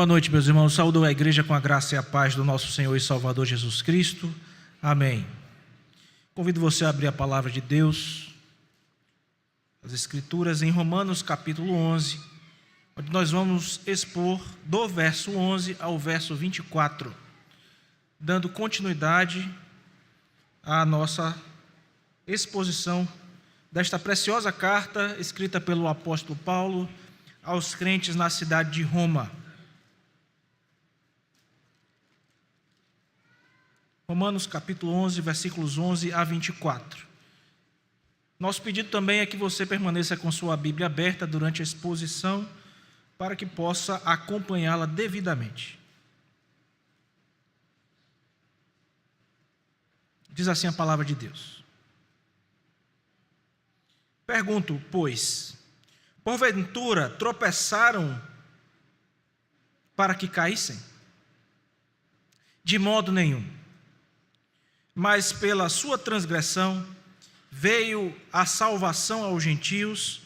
Boa noite, meus irmãos. Saúdo a igreja com a graça e a paz do nosso Senhor e Salvador Jesus Cristo. Amém. Convido você a abrir a palavra de Deus, as Escrituras, em Romanos capítulo 11, onde nós vamos expor do verso 11 ao verso 24, dando continuidade à nossa exposição desta preciosa carta escrita pelo apóstolo Paulo aos crentes na cidade de Roma. Romanos capítulo 11, versículos 11 a 24. Nosso pedido também é que você permaneça com sua Bíblia aberta durante a exposição, para que possa acompanhá-la devidamente. Diz assim a palavra de Deus. Pergunto, pois, porventura tropeçaram para que caíssem? De modo nenhum. Mas pela sua transgressão veio a salvação aos gentios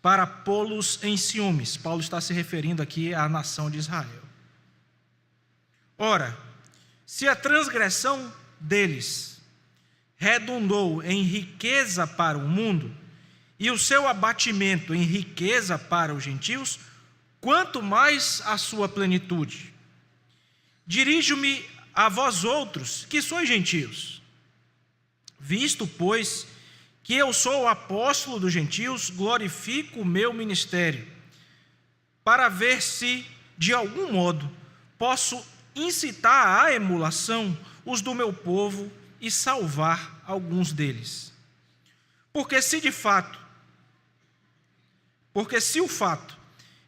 para pô-los em ciúmes. Paulo está se referindo aqui à nação de Israel. Ora, se a transgressão deles redundou em riqueza para o mundo, e o seu abatimento em riqueza para os gentios, quanto mais a sua plenitude. Dirijo-me a vós outros, que sois gentios. Visto, pois, que eu sou o apóstolo dos gentios, glorifico o meu ministério, para ver se, de algum modo, posso incitar à emulação os do meu povo e salvar alguns deles. Porque se o fato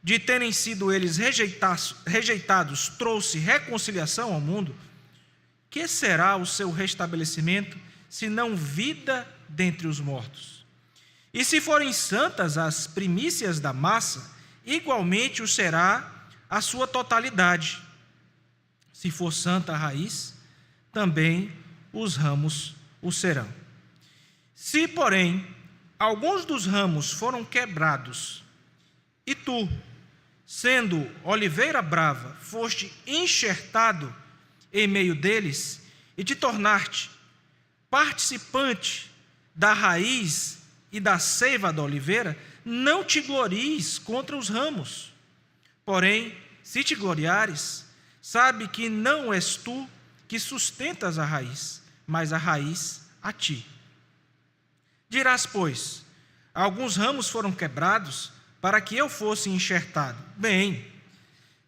de terem sido eles rejeitados trouxe reconciliação ao mundo, que será o seu restabelecimento, senão vida dentre os mortos? E se forem santas as primícias da massa, igualmente o será a sua totalidade. Se for santa a raiz, também os ramos o serão. Se, porém, alguns dos ramos foram quebrados, e tu, sendo oliveira brava, foste enxertado em meio deles, e te tornaste participante da raiz e da seiva da oliveira, não te glories contra os ramos. Porém, se te gloriares, sabe que não és tu que sustentas a raiz, mas a raiz a ti. Dirás, pois, alguns ramos foram quebrados para que eu fosse enxertado. Bem,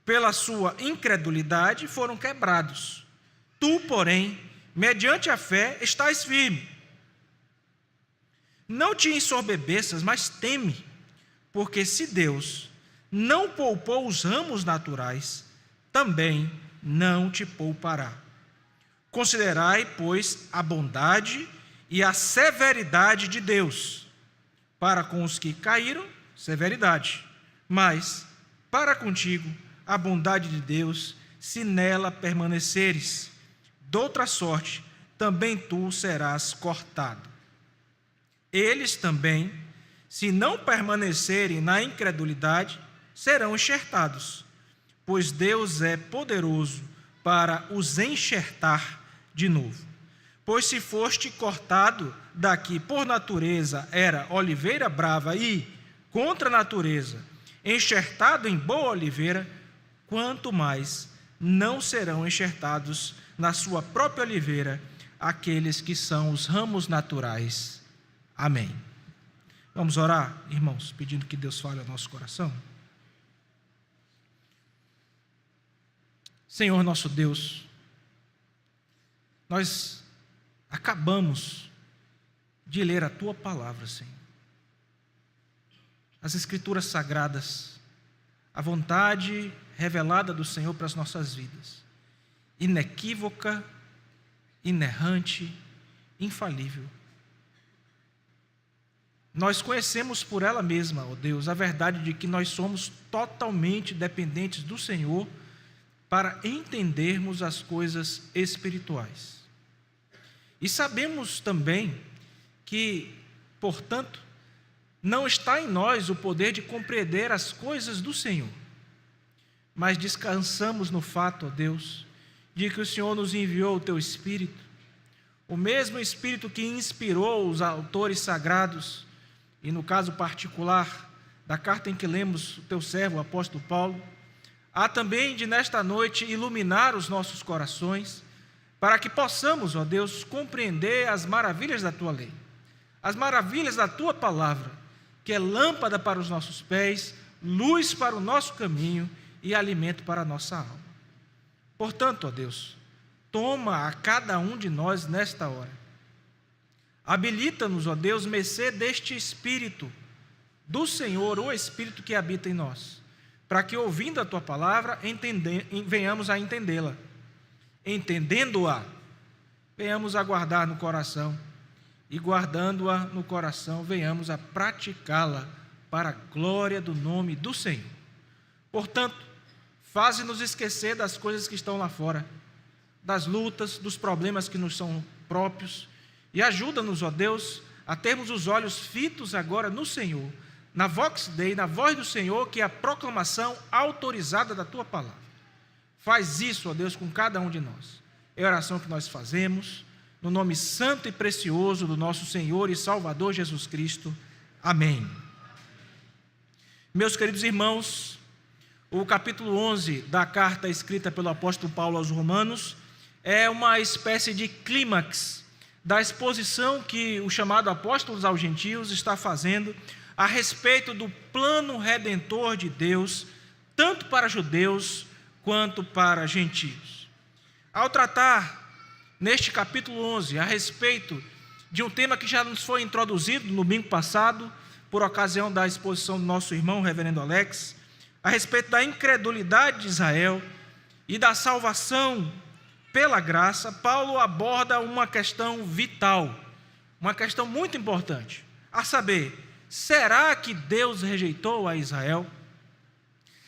pela sua incredulidade foram quebrados. Tu, porém, mediante a fé, estás firme. Não te ensorbebeças, mas teme, porque se Deus não poupou os ramos naturais, também não te poupará. Considerai, pois, a bondade e a severidade de Deus. Para com os que caíram, severidade, mas para contigo a bondade de Deus, se nela permaneceres. Doutra sorte, também tu serás cortado. Eles também, se não permanecerem na incredulidade, serão enxertados, pois Deus é poderoso para os enxertar de novo. Pois se foste cortado daqui por natureza, era oliveira brava e, contra a natureza, enxertado em boa oliveira, quanto mais não serão enxertados na sua própria oliveira aqueles que são os ramos naturais. Amém. Vamos orar, irmãos, pedindo que Deus fale ao nosso coração. Senhor nosso Deus, nós acabamos de ler a Tua palavra, Senhor. As Escrituras Sagradas, a vontade revelada do Senhor para as nossas vidas, inequívoca, inerrante, infalível. Nós conhecemos por ela mesma, ó Deus, a verdade de que nós somos totalmente dependentes do Senhor para entendermos as coisas espirituais. E sabemos também que, portanto, não está em nós o poder de compreender as coisas do Senhor. mas descansamos no fato, ó Deus, de que o Senhor nos enviou o Teu Espírito, o mesmo Espírito que inspirou os autores sagrados, e no caso particular da carta em que lemos o Teu servo, o apóstolo Paulo, há também de nesta noite iluminar os nossos corações, para que possamos, ó Deus, compreender as maravilhas da Tua lei, as maravilhas da Tua palavra, que é lâmpada para os nossos pés, luz para o nosso caminho e alimento para a nossa alma. Portanto, ó Deus, toma a cada um de nós nesta hora. Habilita-nos, ó Deus, mercê deste Espírito do Senhor, o Espírito que habita em nós, para que, ouvindo a Tua palavra, venhamos a entendê-la. Entendendo-a, venhamos a guardar no coração, e guardando-a no coração, venhamos a praticá-la para a glória do nome do Senhor. Portanto, faze-nos esquecer das coisas que estão lá fora, das lutas, dos problemas que nos são próprios, e ajuda-nos, ó Deus, a termos os olhos fitos agora no Senhor, na Vox Dei, na voz do Senhor, que é a proclamação autorizada da Tua palavra. Faz isso, ó Deus, com cada um de nós. É a oração que nós fazemos, no nome santo e precioso do nosso Senhor e Salvador Jesus Cristo. Amém. Meus queridos irmãos, o capítulo 11 da carta escrita pelo apóstolo Paulo aos Romanos é uma espécie de clímax da exposição que o chamado apóstolo aos gentios está fazendo a respeito do plano redentor de Deus, tanto para judeus quanto para gentios. Ao tratar neste capítulo 11 a respeito de um tema que já nos foi introduzido no domingo passado, por ocasião da exposição do nosso irmão, o reverendo Alex, a respeito da incredulidade de Israel e da salvação pela graça, Paulo aborda uma questão vital, uma questão muito importante, a saber, será que Deus rejeitou a Israel?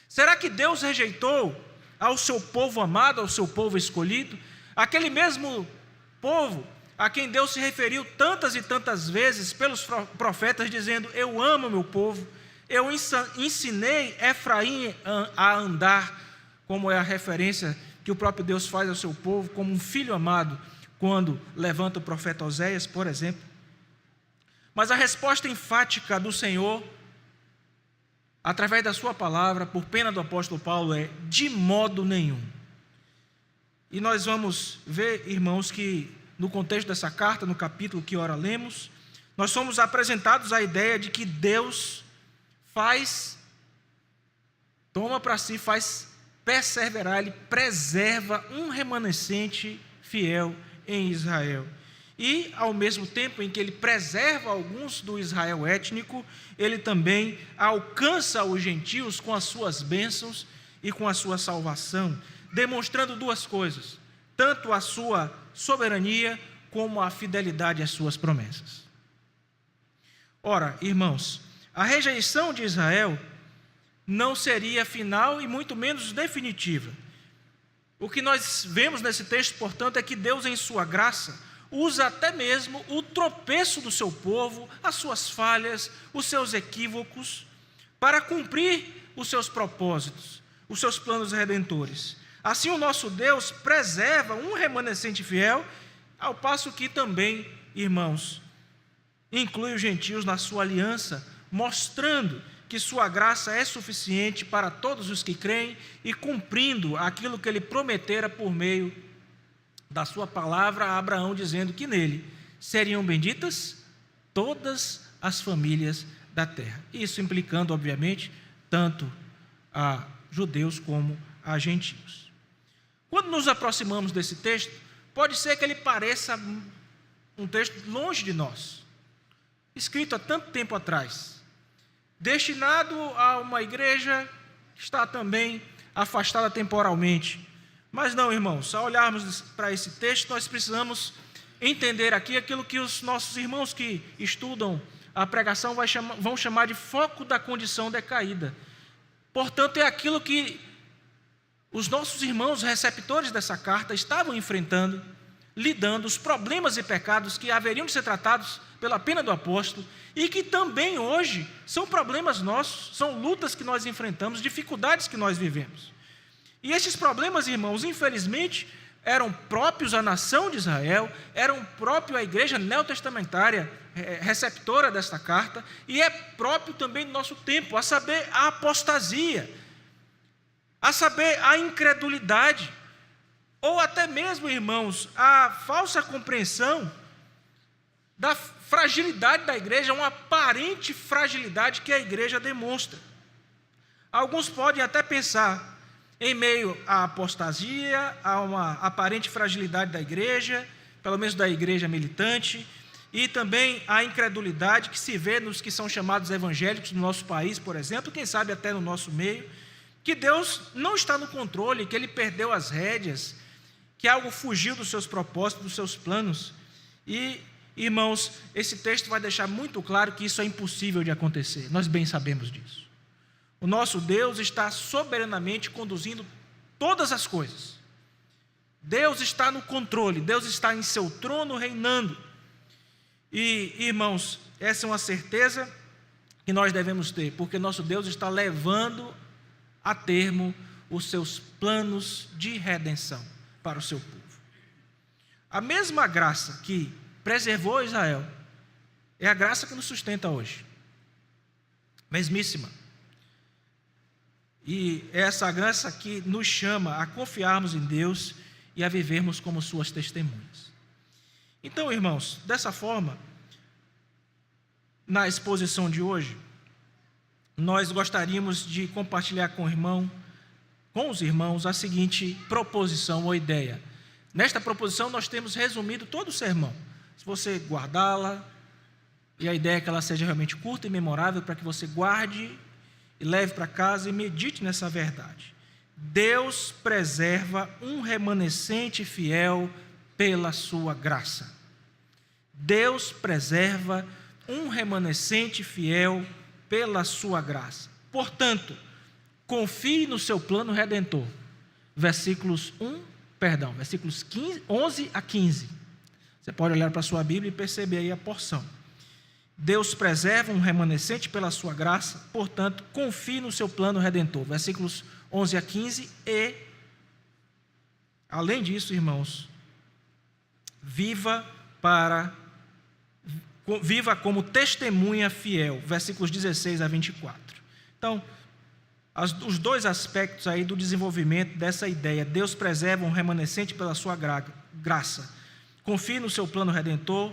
Será que Deus rejeitou ao seu povo amado, ao seu povo escolhido, aquele mesmo povo a quem Deus se referiu tantas e tantas vezes pelos profetas, dizendo: eu amo meu povo, eu ensinei Efraim a andar, como é a referência que o próprio Deus faz ao seu povo, como um filho amado, quando levanta o profeta Oséias, por exemplo. Mas a resposta enfática do Senhor, através da sua palavra, por pena do apóstolo Paulo, é: de modo nenhum. E nós vamos ver, irmãos, que no contexto dessa carta, no capítulo que ora lemos, nós somos apresentados à ideia de que Deus toma para si, faz perseverar, Ele preserva um remanescente fiel em Israel. E, ao mesmo tempo em que Ele preserva alguns do Israel étnico, Ele também alcança os gentios com as suas bênçãos e com a sua salvação, demonstrando duas coisas: tanto a sua soberania como a fidelidade às suas promessas. Ora, irmãos, a rejeição de Israel não seria final e muito menos definitiva. O que nós vemos nesse texto, portanto, é que Deus, em sua graça, usa até mesmo o tropeço do seu povo, as suas falhas, os seus equívocos, para cumprir os seus propósitos, os seus planos redentores. Assim, o nosso Deus preserva um remanescente fiel, ao passo que também, irmãos, inclui os gentios na sua aliança, mostrando que sua graça é suficiente para todos os que creem e cumprindo aquilo que Ele prometera por meio da sua palavra a Abraão, dizendo que nele seriam benditas todas as famílias da terra. Isso implicando, obviamente, tanto a judeus como a gentios. Quando nos aproximamos desse texto, pode ser que ele pareça um texto longe de nós, escrito há tanto tempo atrás, destinado a uma igreja que está também afastada temporalmente. Mas não, irmãos, ao olharmos para esse texto, nós precisamos entender aqui aquilo que os nossos irmãos que estudam a pregação vão chamar de foco da condição decaída. Portanto, é aquilo que os nossos irmãos receptores dessa carta estavam enfrentando, lidando, os problemas e pecados que haveriam de ser tratados pela pena do apóstolo e que também hoje são problemas nossos, são lutas que nós enfrentamos, dificuldades que nós vivemos. E esses problemas, irmãos, infelizmente, eram próprios à nação de Israel, eram próprios à igreja neotestamentária, receptora desta carta, e é próprio também do nosso tempo, a saber, a apostasia, a saber, a incredulidade, ou até mesmo, irmãos, a falsa compreensão da fragilidade da igreja, uma aparente fragilidade que a igreja demonstra. Alguns podem até pensar, em meio à apostasia, a uma aparente fragilidade da igreja, pelo menos da igreja militante, e também a incredulidade que se vê nos que são chamados evangélicos no nosso país, por exemplo, quem sabe até no nosso meio, que Deus não está no controle, que Ele perdeu as rédeas, que algo fugiu dos seus propósitos, dos seus planos. E, irmãos, esse texto vai deixar muito claro que isso é impossível de acontecer, nós bem sabemos disso. O nosso Deus está soberanamente conduzindo todas as coisas. Deus está no controle, Deus está em seu trono reinando. E, irmãos, essa é uma certeza que nós devemos ter, porque nosso Deus está levando a termo os seus planos de redenção para o seu povo. A mesma graça que preservou Israel é a graça que nos sustenta hoje. Mesmíssima. E é essa graça que nos chama a confiarmos em Deus e a vivermos como suas testemunhas. Então, irmãos, dessa forma, na exposição de hoje, nós gostaríamos de compartilhar com os irmãos, a seguinte proposição ou ideia. Nesta proposição nós temos resumido todo o sermão. Se você guardá-la, e a ideia é que ela seja realmente curta e memorável, para que você guarde e leve para casa e medite nessa verdade. Deus preserva um remanescente fiel pela sua graça. Deus preserva um remanescente fiel pela sua graça. Portanto, confie no seu plano redentor. Versículos 11 a 15. Você pode olhar para a sua Bíblia e perceber aí a porção. Deus preserva um remanescente pela sua graça, portanto, confie no seu plano redentor. Versículos 11 a 15 e, além disso, irmãos, viva como testemunha fiel. Versículos 16 a 24. Então, os dois aspectos aí do desenvolvimento dessa ideia. Deus preserva um remanescente pela sua graça. Confie no seu plano redentor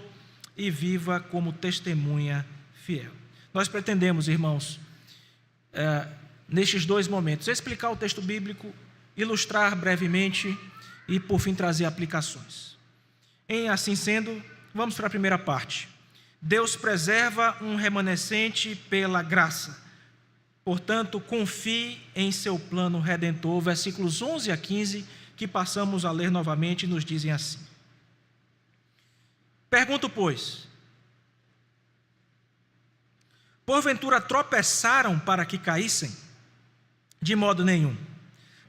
e viva como testemunha fiel. Nós pretendemos, irmãos, nestes dois momentos, explicar o texto bíblico, ilustrar brevemente e, por fim, trazer aplicações. Em assim sendo, vamos para a primeira parte. Deus preserva um remanescente pela graça. Portanto, confie em seu plano redentor. Versículos 11 a 15, que passamos a ler novamente, nos dizem assim. Pergunto, pois, porventura tropeçaram para que caíssem? De modo nenhum.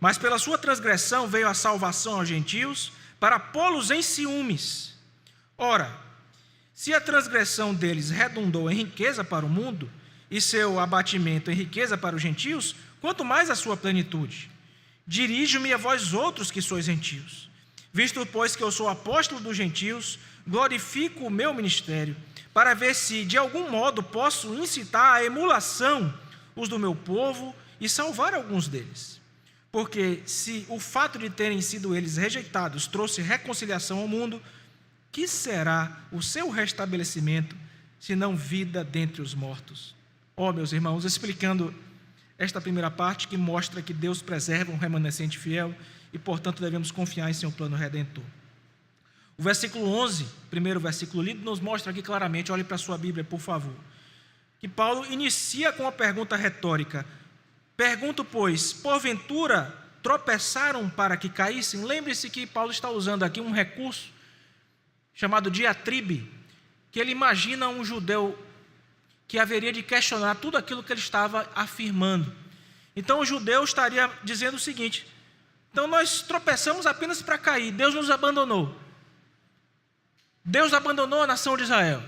Mas pela sua transgressão veio a salvação aos gentios, para pô-los em ciúmes. Ora, se a transgressão deles redundou em riqueza para o mundo, e seu abatimento em riqueza para os gentios, quanto mais a sua plenitude. Dirijo-me a vós outros que sois gentios. Visto, pois, que eu sou apóstolo dos gentios, glorifico o meu ministério, para ver se, de algum modo, posso incitar à emulação os do meu povo e salvar alguns deles. Porque, se o fato de terem sido eles rejeitados trouxe reconciliação ao mundo, que será o seu restabelecimento, se não vida dentre os mortos? Meus irmãos, explicando esta primeira parte que mostra que Deus preserva um remanescente fiel e, portanto, devemos confiar em seu plano redentor. O versículo 11, primeiro versículo lido, nos mostra aqui claramente, olhe para a sua Bíblia, por favor, que Paulo inicia com uma pergunta retórica. Pergunto, pois, porventura tropeçaram para que caíssem? Lembre-se que Paulo está usando aqui um recurso chamado diatribe, que ele imagina um judeu que haveria de questionar tudo aquilo que ele estava afirmando. Então o judeu estaria dizendo o seguinte: então nós tropeçamos apenas para cair, Deus nos abandonou. Deus abandonou a nação de Israel.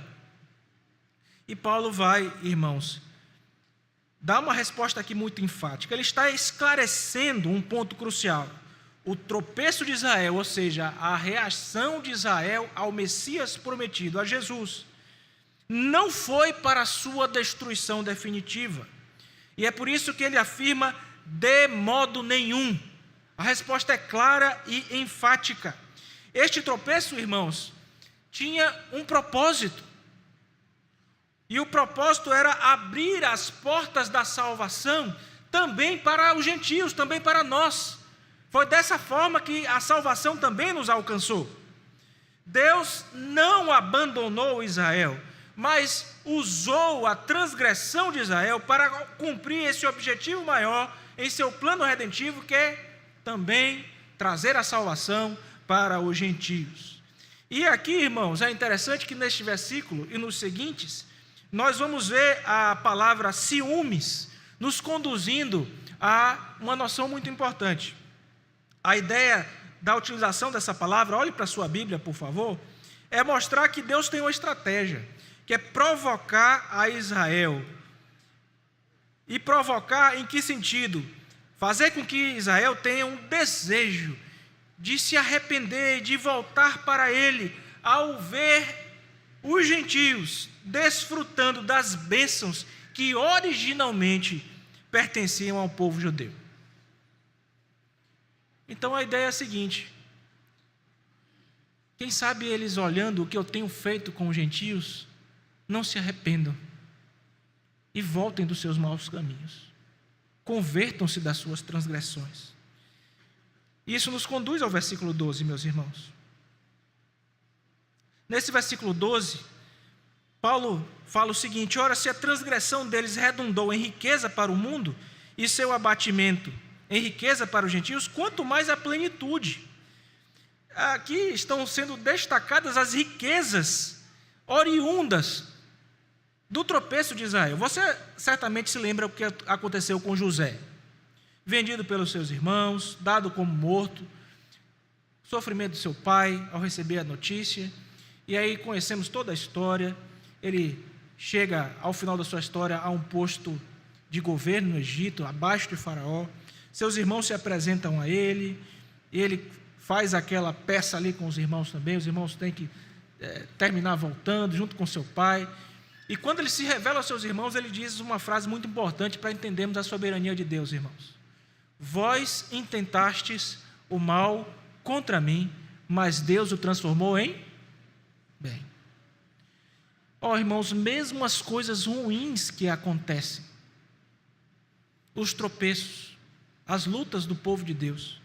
E Paulo vai, irmãos, dá uma resposta aqui muito enfática. Ele está esclarecendo um ponto crucial. O tropeço de Israel, ou seja, a reação de Israel ao Messias prometido, a Jesus, não foi para a sua destruição definitiva. E é por isso que ele afirma: de modo nenhum. A resposta é clara e enfática. Este tropeço, irmãos, tinha um propósito. E o propósito era abrir as portas da salvação também para os gentios, também para nós. Foi dessa forma que a salvação também nos alcançou. Deus não abandonou Israel, mas usou a transgressão de Israel para cumprir esse objetivo maior em seu plano redentivo, que é também trazer a salvação para os gentios. E aqui, irmãos, é interessante que neste versículo e nos seguintes, nós vamos ver a palavra ciúmes nos conduzindo a uma noção muito importante. A ideia da utilização dessa palavra, olhe para a sua Bíblia, por favor, é mostrar que Deus tem uma estratégia, que é provocar a Israel. E provocar em que sentido? Fazer com que Israel tenha um desejo de se arrepender, de voltar para Ele, ao ver os gentios desfrutando das bênçãos que originalmente pertenciam ao povo judeu. Então a ideia é a seguinte: quem sabe eles, olhando o que eu tenho feito com os gentios, não se arrependam e voltem dos seus maus caminhos, convertam-se das suas transgressões. Isso nos conduz ao versículo 12, meus irmãos. Nesse versículo 12, Paulo fala o seguinte: ora, se a transgressão deles redundou em riqueza para o mundo e seu abatimento em riqueza para os gentios, quanto mais a plenitude. Aqui estão sendo destacadas as riquezas oriundas do tropeço de Israel. Você certamente se lembra o que aconteceu com José. Vendido pelos seus irmãos, dado como morto, sofrimento do seu pai ao receber a notícia, e aí conhecemos toda a história. Ele chega ao final da sua história a um posto de governo no Egito, abaixo de Faraó. Seus irmãos se apresentam a ele, e ele faz aquela peça ali com os irmãos também. Os irmãos têm que terminar voltando junto com seu pai. E quando ele se revela aos seus irmãos, ele diz uma frase muito importante para entendermos a soberania de Deus, irmãos. Vós intentastes o mal contra mim, mas Deus o transformou em bem. Irmãos, mesmo as coisas ruins que acontecem, os tropeços, as lutas do povo de Deus,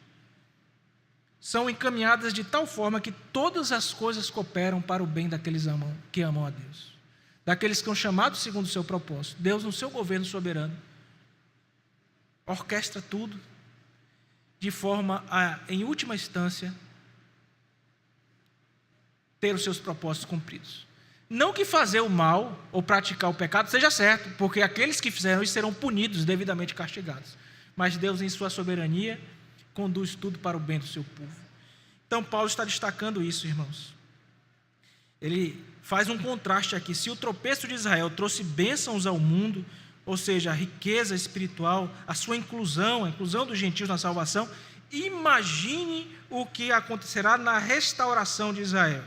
são encaminhadas de tal forma que todas as coisas cooperam para o bem daqueles que amam a Deus, daqueles que são chamados segundo o seu propósito. Deus, no seu governo soberano, orquestra tudo de forma a, em última instância, ter os seus propósitos cumpridos. Não que fazer o mal ou praticar o pecado seja certo, porque aqueles que fizeram isso serão punidos, devidamente castigados. Mas Deus, em sua soberania, conduz tudo para o bem do seu povo. Então Paulo está destacando isso, irmãos. Ele faz um contraste aqui. Se o tropeço de Israel trouxe bênçãos ao mundo, ou seja, a riqueza espiritual, a sua inclusão, a inclusão dos gentios na salvação, imagine o que acontecerá na restauração de Israel.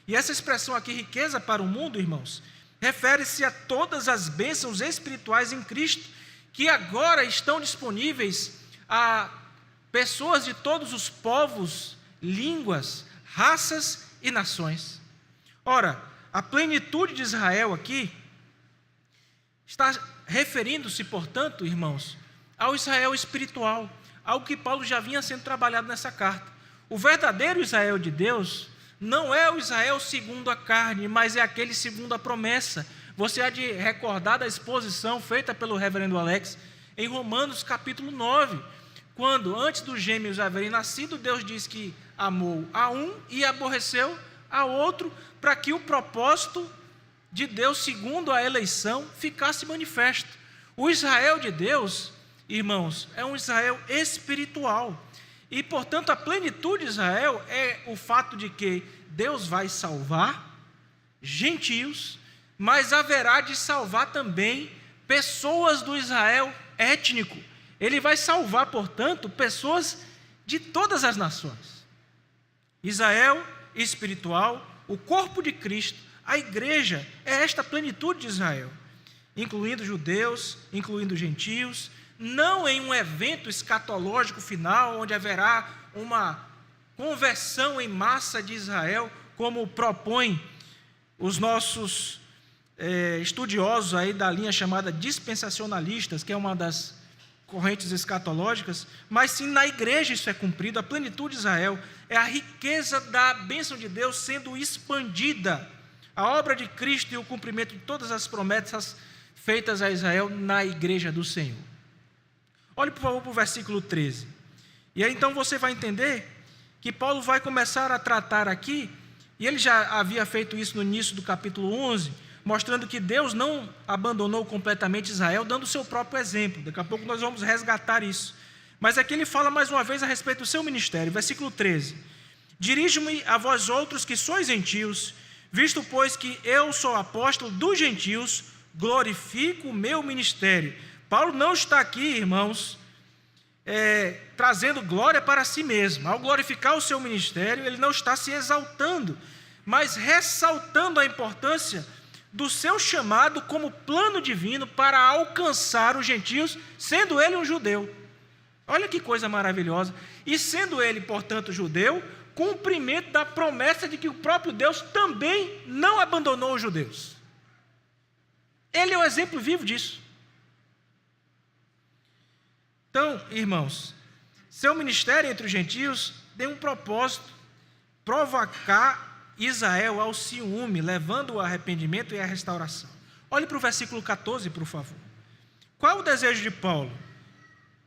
E essa expressão aqui, riqueza para o mundo, irmãos, refere-se a todas as bênçãos espirituais em Cristo, que agora estão disponíveis a pessoas de todos os povos, línguas, raças e nações. Ora, a plenitude de Israel aqui está referindo-se, portanto, irmãos, ao Israel espiritual, algo que Paulo já vinha sendo trabalhado nessa carta. O verdadeiro Israel de Deus não é o Israel segundo a carne, mas é aquele segundo a promessa. Você há de recordar da exposição feita pelo reverendo Alex em Romanos capítulo 9, quando, antes dos gêmeos haverem nascido, Deus diz que amou a um e aborreceu a outro, para que o propósito de Deus, segundo a eleição, ficasse manifesto. O Israel de Deus, irmãos, é um Israel espiritual. E, portanto, a plenitude de Israel é o fato de que Deus vai salvar gentios, mas haverá de salvar também pessoas do Israel étnico. Ele vai salvar, portanto, pessoas de todas as nações. Israel espiritual, o corpo de Cristo, a igreja é esta plenitude de Israel, incluindo judeus, incluindo gentios, não em um evento escatológico final, onde haverá uma conversão em massa de Israel, como propõem os nossos estudiosos aí da linha chamada dispensacionalistas, que é uma das correntes escatológicas, mas sim na igreja isso é cumprido, a plenitude de Israel, é a riqueza da bênção de Deus sendo expandida, a obra de Cristo e o cumprimento de todas as promessas feitas a Israel na igreja do Senhor. Olhe por favor para o versículo 13, e aí então você vai entender que Paulo vai começar a tratar aqui, e ele já havia feito isso no início do capítulo 11, mostrando que Deus não abandonou completamente Israel, dando o seu próprio exemplo. Daqui a pouco nós vamos resgatar isso. Mas aqui ele fala mais uma vez a respeito do seu ministério. Versículo 13. Dirijo-me a vós outros que sois gentios, visto pois que eu sou apóstolo dos gentios, glorifico o meu ministério. Paulo não está aqui, irmãos, trazendo glória para si mesmo. Ao glorificar o seu ministério, ele não está se exaltando, mas ressaltando a importância do seu chamado como plano divino para alcançar os gentios, sendo ele um judeu. Olha que coisa maravilhosa. E sendo ele, portanto, judeu, cumprimento da promessa de que o próprio Deus também não abandonou os judeus. Ele é o exemplo vivo disso. Então, irmãos, seu ministério entre os gentios tem um propósito: provocar Israel ao ciúme, levando ao arrependimento e à restauração. Olhe para o versículo 14, por favor. Qual é o desejo de Paulo?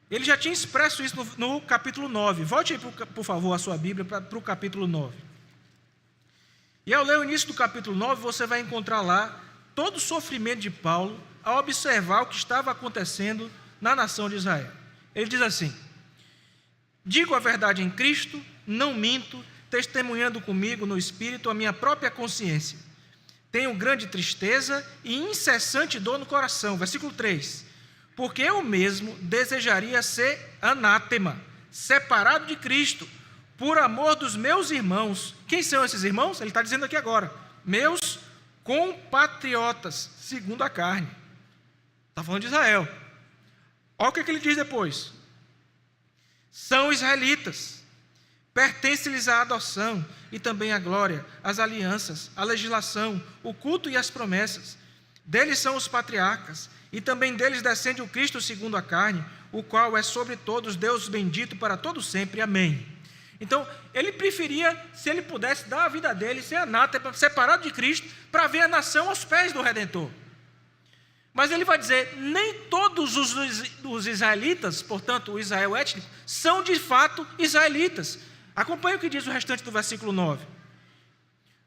Ele já tinha expresso isso no capítulo 9. Volte aí, por favor, a sua Bíblia para o capítulo 9. E ao ler o início do capítulo 9, você vai encontrar lá todo o sofrimento de Paulo ao observar o que estava acontecendo na nação de Israel. Ele diz assim: digo a verdade em Cristo, não minto, testemunhando comigo no Espírito a minha própria consciência. Tenho grande tristeza e incessante dor no coração. Versículo 3. Porque eu mesmo desejaria ser anátema, separado de Cristo, por amor dos meus irmãos. Quem são esses irmãos? Ele está dizendo aqui agora: meus compatriotas, segundo a carne. Está falando de Israel. Olha o que ele diz depois. São israelitas. Pertence-lhes a adoção e também a glória, as alianças, a legislação, o culto e as promessas. Deles são os patriarcas, e também deles descende o Cristo segundo a carne, o qual é sobre todos Deus bendito para todo sempre. Amém. Então, ele preferia, se ele pudesse, dar a vida dele, ser anátema, separado de Cristo, para ver a nação aos pés do Redentor. Mas ele vai dizer, nem todos os israelitas, portanto, o Israel étnico, são de fato israelitas. Acompanhe o que diz o restante do versículo 9.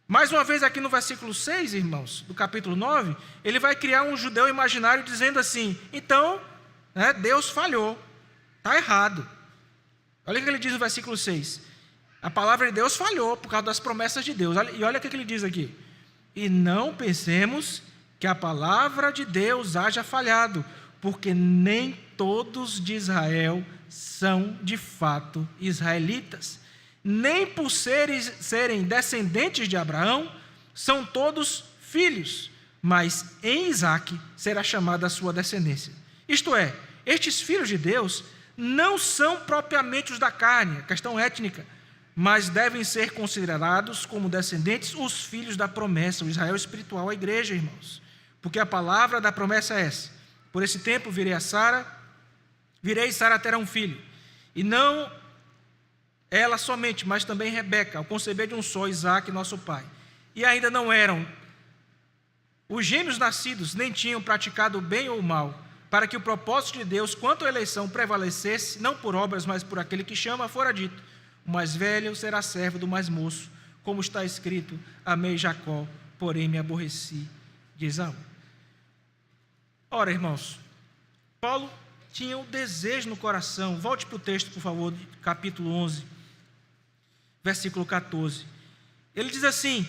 Mais uma vez aqui no versículo 6, irmãos, do capítulo 9, ele vai criar um judeu imaginário dizendo assim: então, Deus falhou, está errado. Olha o que ele diz no versículo 6. A palavra de Deus falhou por causa das promessas de Deus. E olha o que ele diz aqui. E não pensemos que a palavra de Deus haja falhado, porque nem todos de Israel são de fato israelitas. Nem por serem descendentes de Abraão, são todos filhos, mas em Isaque será chamada a sua descendência. Isto é, estes filhos de Deus não são propriamente os da carne, a questão étnica, mas devem ser considerados como descendentes os filhos da promessa, o Israel espiritual, a igreja, irmãos. Porque a palavra da promessa é essa: por esse tempo virei e Sara terá um filho, e não ela somente, mas também Rebeca, ao conceber de um só, Isaque, nosso pai. E ainda não eram os gêmeos nascidos, nem tinham praticado o bem ou o mal, para que o propósito de Deus quanto à eleição prevalecesse, não por obras, mas por aquele que chama, fora dito: o mais velho será servo do mais moço, como está escrito: amei Jacó, porém me aborreci de Esaú. Ora, irmãos, Paulo tinha um desejo no coração. Volte para o texto, por favor, capítulo 11, versículo 14. Ele diz assim: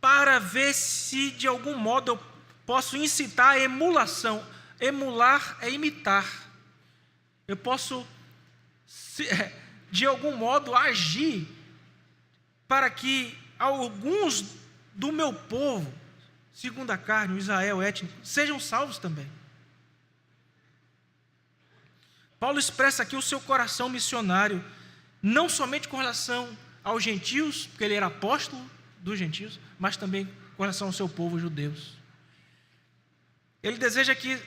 para ver se de algum modo eu posso incitar a emulação, Emular é imitar. Eu posso, de algum modo, agir para que alguns do meu povo, segundo a carne, o Israel étnico, sejam salvos também. Paulo expressa aqui o seu coração missionário, não somente com relação aos gentios, porque ele era apóstolo dos gentios, mas também com relação ao seu povo judeus. Ele deseja que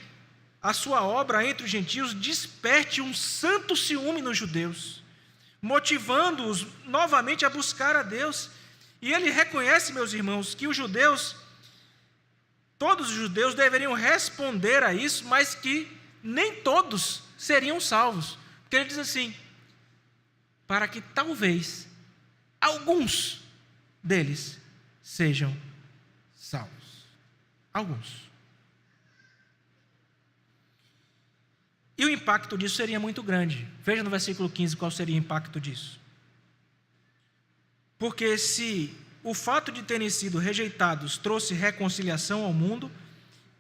a sua obra entre os gentios desperte um santo ciúme nos judeus, motivando-os novamente a buscar a Deus. E ele reconhece, meus irmãos, que todos os judeus deveriam responder a isso, mas que nem todos seriam salvos. Porque ele diz assim: para que talvez alguns deles sejam salvos. Alguns. E o impacto disso seria muito grande. Veja no versículo 15 qual seria o impacto disso. Porque se o fato de terem sido rejeitados trouxe reconciliação ao mundo,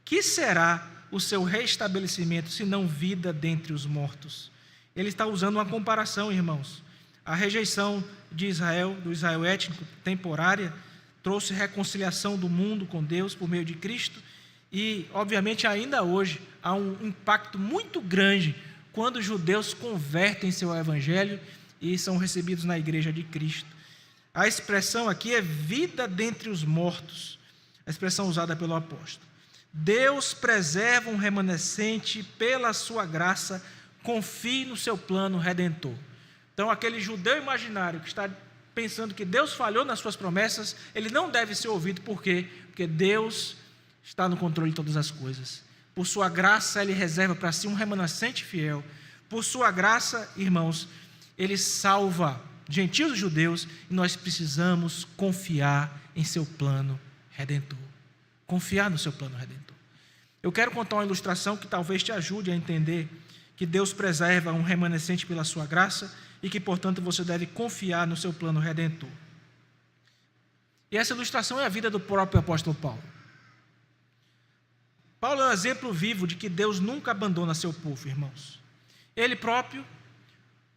que será o seu restabelecimento, se não vida dentre os mortos? Ele está usando uma comparação, irmãos. A rejeição de Israel, do Israel étnico, temporária, trouxe reconciliação do mundo com Deus por meio de Cristo. E, obviamente, ainda hoje, há um impacto muito grande quando os judeus convertem-se ao Evangelho e são recebidos na igreja de Cristo. A expressão aqui é vida dentre os mortos, a expressão usada pelo apóstolo. Deus preserva um remanescente pela sua graça, confie no seu plano redentor. Então, aquele judeu imaginário que está pensando que Deus falhou nas suas promessas, ele não deve ser ouvido. Por quê? Porque Deus está no controle de todas as coisas. Por sua graça, ele reserva para si um remanescente fiel. Por sua graça, irmãos, ele salva gentios e judeus, e nós precisamos confiar em seu plano redentor. Confiar no seu plano redentor. Eu quero contar uma ilustração que talvez te ajude a entender que Deus preserva um remanescente pela sua graça e que, portanto, você deve confiar no seu plano redentor. E essa ilustração é a vida do próprio apóstolo Paulo. Paulo é um exemplo vivo de que Deus nunca abandona seu povo, irmãos. Ele próprio,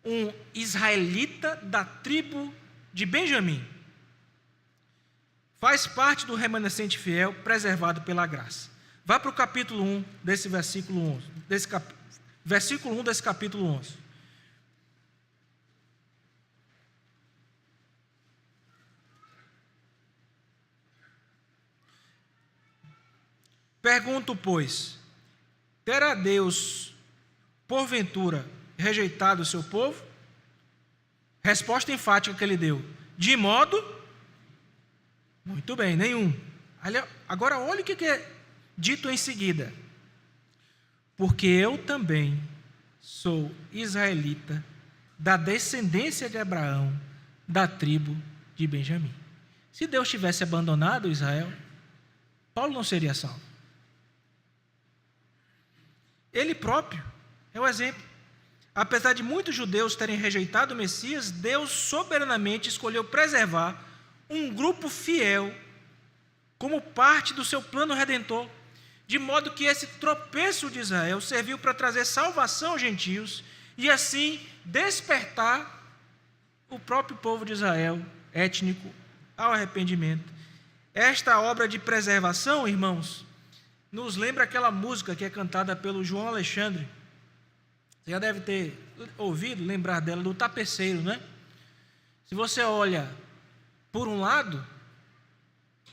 um israelita da tribo de Benjamim, faz parte do remanescente fiel preservado pela graça. Vá para o capítulo 1 desse versículo 11. Versículo 1 desse capítulo 11. Pergunto, pois, terá Deus, porventura, rejeitado o seu povo? Resposta enfática que ele deu: de modo, muito bem, nenhum. Agora olha o que é dito em seguida: porque eu também sou israelita, da descendência de Abraão, da tribo de Benjamim. Se Deus tivesse abandonado Israel, Paulo não seria salvo. Ele próprio é o exemplo. Apesar de muitos judeus terem rejeitado o Messias, Deus soberanamente escolheu preservar um grupo fiel como parte do seu plano redentor, de modo que esse tropeço de Israel serviu para trazer salvação aos gentios e assim despertar o próprio povo de Israel étnico ao arrependimento. Esta obra de preservação, irmãos, nos lembra aquela música que é cantada pelo João Alexandre. Você já deve ter ouvido, lembrar dela, do tapeceiro, né? Se você olha por um lado,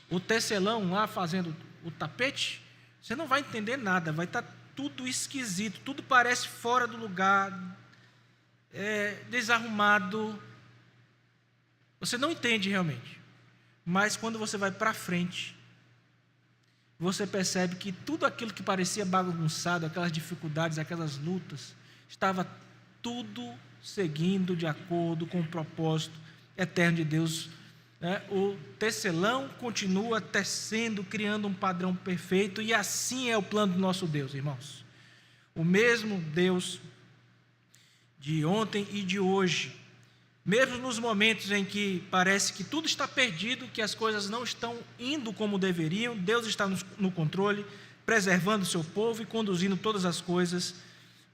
o tecelão lá fazendo o tapete, você não vai entender nada, vai estar tudo esquisito, tudo parece fora do lugar, desarrumado. Você não entende realmente. Mas quando você vai para frente, você percebe que tudo aquilo que parecia bagunçado, aquelas dificuldades, aquelas lutas, estava tudo seguindo de acordo com o propósito eterno de Deus. O tecelão continua tecendo, criando um padrão perfeito, e assim é o plano do nosso Deus, irmãos. O mesmo Deus de ontem e de hoje, mesmo nos momentos em que parece que tudo está perdido, que as coisas não estão indo como deveriam, Deus está no controle, preservando o seu povo e conduzindo todas as coisas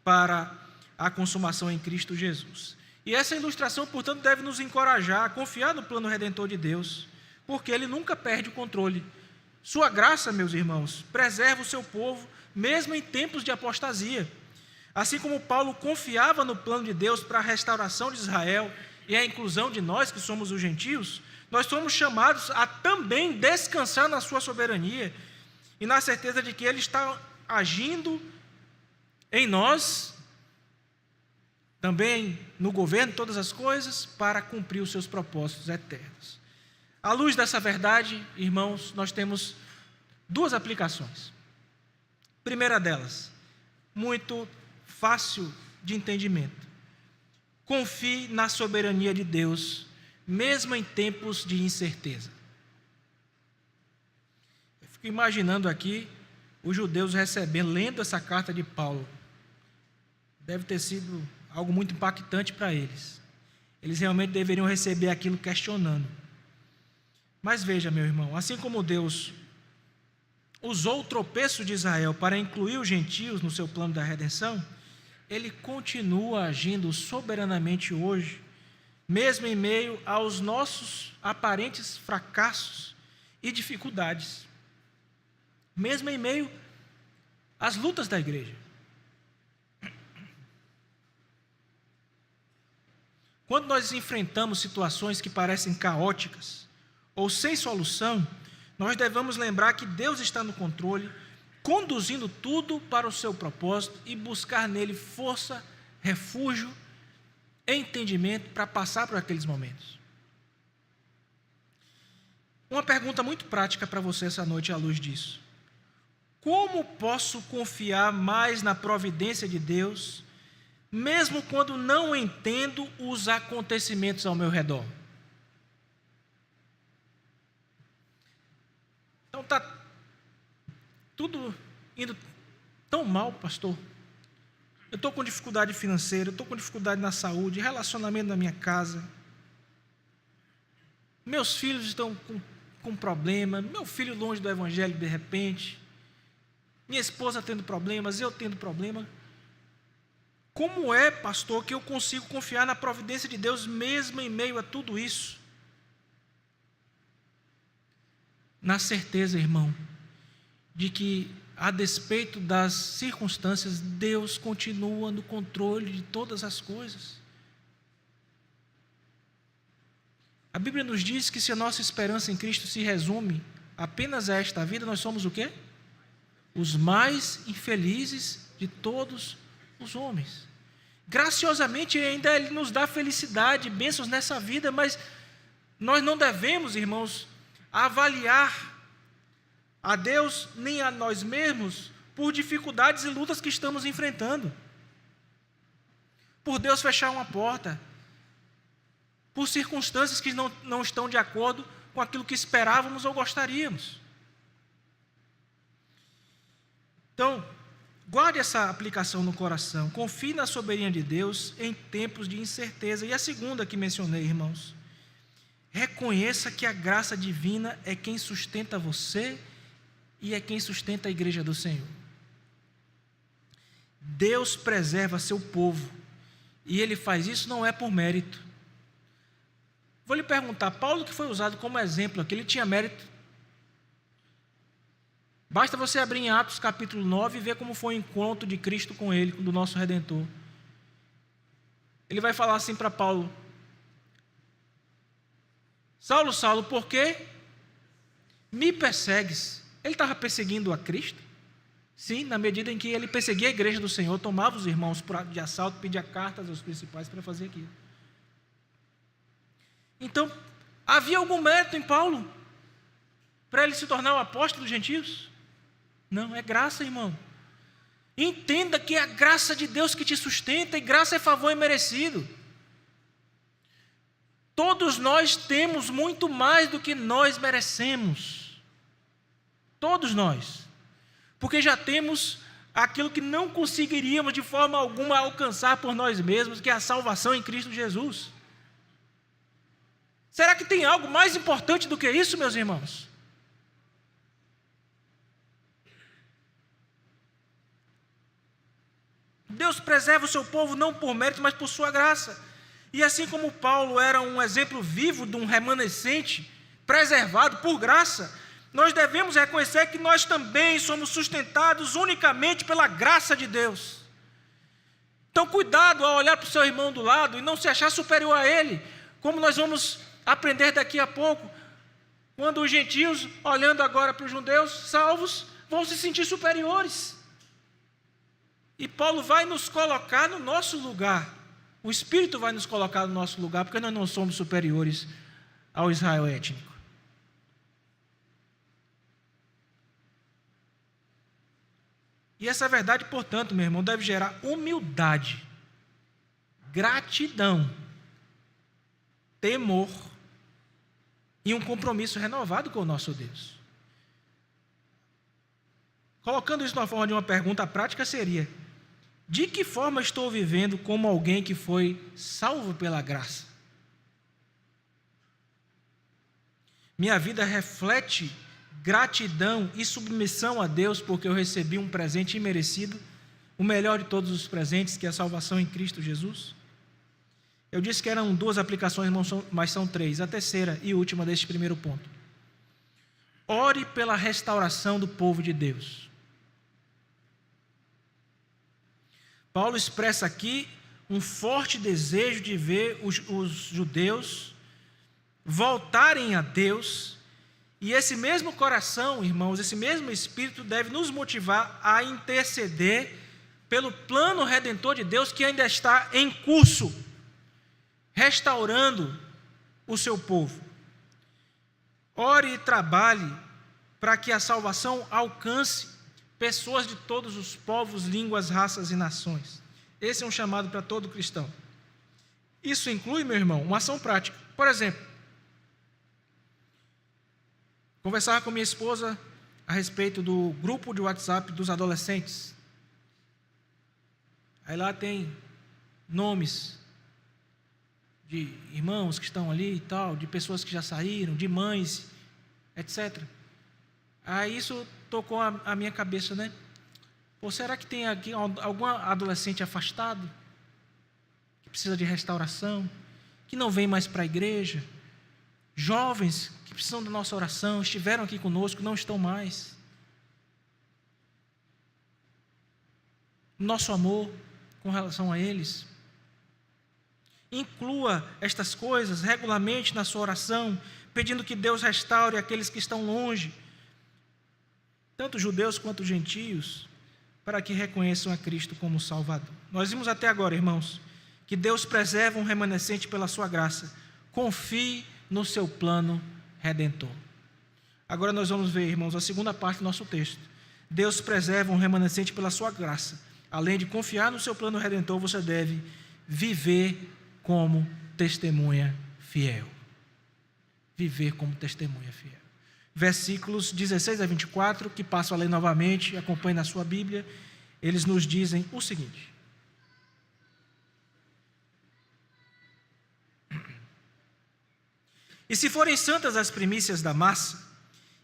para a consumação em Cristo Jesus. E essa ilustração, portanto, deve nos encorajar a confiar no plano redentor de Deus, porque Ele nunca perde o controle. Sua graça, meus irmãos, preserva o seu povo, mesmo em tempos de apostasia. Assim como Paulo confiava no plano de Deus para a restauração de Israel e a inclusão de nós, que somos os gentios, nós somos chamados a também descansar na sua soberania e na certeza de que Ele está agindo em nós, também no governo de todas as coisas, para cumprir os seus propósitos eternos. À luz dessa verdade, irmãos, nós temos duas aplicações. Primeira delas, muito fácil de entendimento. Confie na soberania de Deus, mesmo em tempos de incerteza. Eu fico imaginando aqui os judeus recebendo, lendo essa carta de Paulo. Deve ter sido algo muito impactante para eles. Eles realmente deveriam receber aquilo questionando. Mas veja, meu irmão, assim como Deus usou o tropeço de Israel para incluir os gentios no seu plano da redenção, Ele continua agindo soberanamente hoje, mesmo em meio aos nossos aparentes fracassos e dificuldades, mesmo em meio às lutas da igreja. Quando nós enfrentamos situações que parecem caóticas ou sem solução, nós devemos lembrar que Deus está no controle, conduzindo tudo para o seu propósito e buscar nele força, refúgio e entendimento para passar por aqueles momentos. Uma pergunta muito prática para você essa noite à luz disso. Como posso confiar mais na providência de Deus, mesmo quando não entendo os acontecimentos ao meu redor? Então está tudo indo tão mal, pastor. Eu estou com dificuldade financeira, eu estou com dificuldade na saúde, relacionamento na minha casa. Meus filhos estão com problema, meu filho longe do evangelho de repente. Minha esposa tendo problemas, eu tendo problema. Como é, pastor, que eu consigo confiar na providência de Deus mesmo em meio a tudo isso? Na certeza, irmão, de que, a despeito das circunstâncias, Deus continua no controle de todas as coisas. A Bíblia nos diz que se a nossa esperança em Cristo se resume apenas a esta vida, nós somos o quê? Os mais infelizes de todos os homens. Graciosamente ainda Ele nos dá felicidade, bênçãos nessa vida, mas nós não devemos, irmãos, avaliar a Deus nem a nós mesmos por dificuldades e lutas que estamos enfrentando. Por Deus fechar uma porta, por circunstâncias que não estão de acordo com aquilo que esperávamos ou gostaríamos. Então, guarde essa aplicação no coração. Confie na soberania de Deus em tempos de incerteza. E a segunda que mencionei, irmãos, reconheça que a graça divina é quem sustenta você e é quem sustenta a igreja do Senhor. Deus preserva seu povo e Ele faz isso não é por mérito. Vou lhe perguntar, Paulo, que foi usado como exemplo aqui, ele tinha mérito? Basta você abrir em Atos capítulo 9 e ver como foi o encontro de Cristo com ele, do nosso Redentor. Ele vai falar assim para Paulo: Saulo, Saulo, por que me persegues? Ele estava perseguindo a Cristo? Sim, na medida em que ele perseguia a igreja do Senhor, tomava os irmãos de assalto, pedia cartas aos principais para fazer aquilo. Então, havia algum mérito em Paulo para ele se tornar o apóstolo dos gentios? Não, é graça, irmão. Entenda que é a graça de Deus que te sustenta, e graça é favor imerecido. Todos nós temos muito mais do que nós merecemos. Todos nós. Porque já temos aquilo que não conseguiríamos de forma alguma alcançar por nós mesmos, que é a salvação em Cristo Jesus. Será que tem algo mais importante do que isso, meus irmãos? Deus preserva o seu povo não por mérito, mas por sua graça. E assim como Paulo era um exemplo vivo de um remanescente preservado por graça, nós devemos reconhecer que nós também somos sustentados unicamente pela graça de Deus. Então, cuidado ao olhar para o seu irmão do lado e não se achar superior a ele, como nós vamos aprender daqui a pouco, quando os gentios, olhando agora para os judeus salvos, vão se sentir superiores. E Paulo vai nos colocar no nosso lugar, o Espírito vai nos colocar no nosso lugar, porque nós não somos superiores ao Israel étnico. E essa verdade, portanto, meu irmão, deve gerar humildade, gratidão, temor e um compromisso renovado com o nosso Deus. Colocando isso na forma de uma pergunta prática seria: de que forma estou vivendo como alguém que foi salvo pela graça? Minha vida reflete gratidão e submissão a Deus porque eu recebi um presente imerecido, o melhor de todos os presentes, que é a salvação em Cristo Jesus? Eu disse que eram 2 aplicações, mas são 3. A terceira e última deste primeiro ponto: ore pela restauração do povo de Deus. Paulo expressa aqui um forte desejo de ver os judeus voltarem a Deus, e esse mesmo coração, irmãos, esse mesmo Espírito deve nos motivar a interceder pelo plano redentor de Deus que ainda está em curso, restaurando o seu povo. Ore e trabalhe para que a salvação alcance pessoas de todos os povos, línguas, raças e nações. Esse é um chamado para todo cristão. Isso inclui, meu irmão, uma ação prática. Por exemplo, conversava com minha esposa a respeito do grupo de WhatsApp dos adolescentes. Aí lá tem nomes de irmãos que estão ali e tal, de pessoas que já saíram, de mães, etc. Aí isso tocou a minha cabeça, né? Pô, será que tem aqui algum adolescente afastado, que precisa de restauração, que não vem mais para a igreja? Jovens que precisam da nossa oração, estiveram aqui conosco, não estão mais. Nosso amor com relação a eles. Inclua estas coisas regularmente na sua oração, pedindo que Deus restaure aqueles que estão longe, tanto judeus quanto gentios, para que reconheçam a Cristo como Salvador. Nós vimos até agora, irmãos, que Deus preserva um remanescente pela sua graça. Confie no seu plano redentor. Agora nós vamos ver, irmãos, a segunda parte do nosso texto. Deus preserva um remanescente pela sua graça. Além de confiar no seu plano redentor, você deve viver como testemunha fiel. Viver como testemunha fiel. Versículos 16 a 24, que passo a ler novamente, acompanhe na sua Bíblia, eles nos dizem o seguinte: e se forem santas as primícias da massa,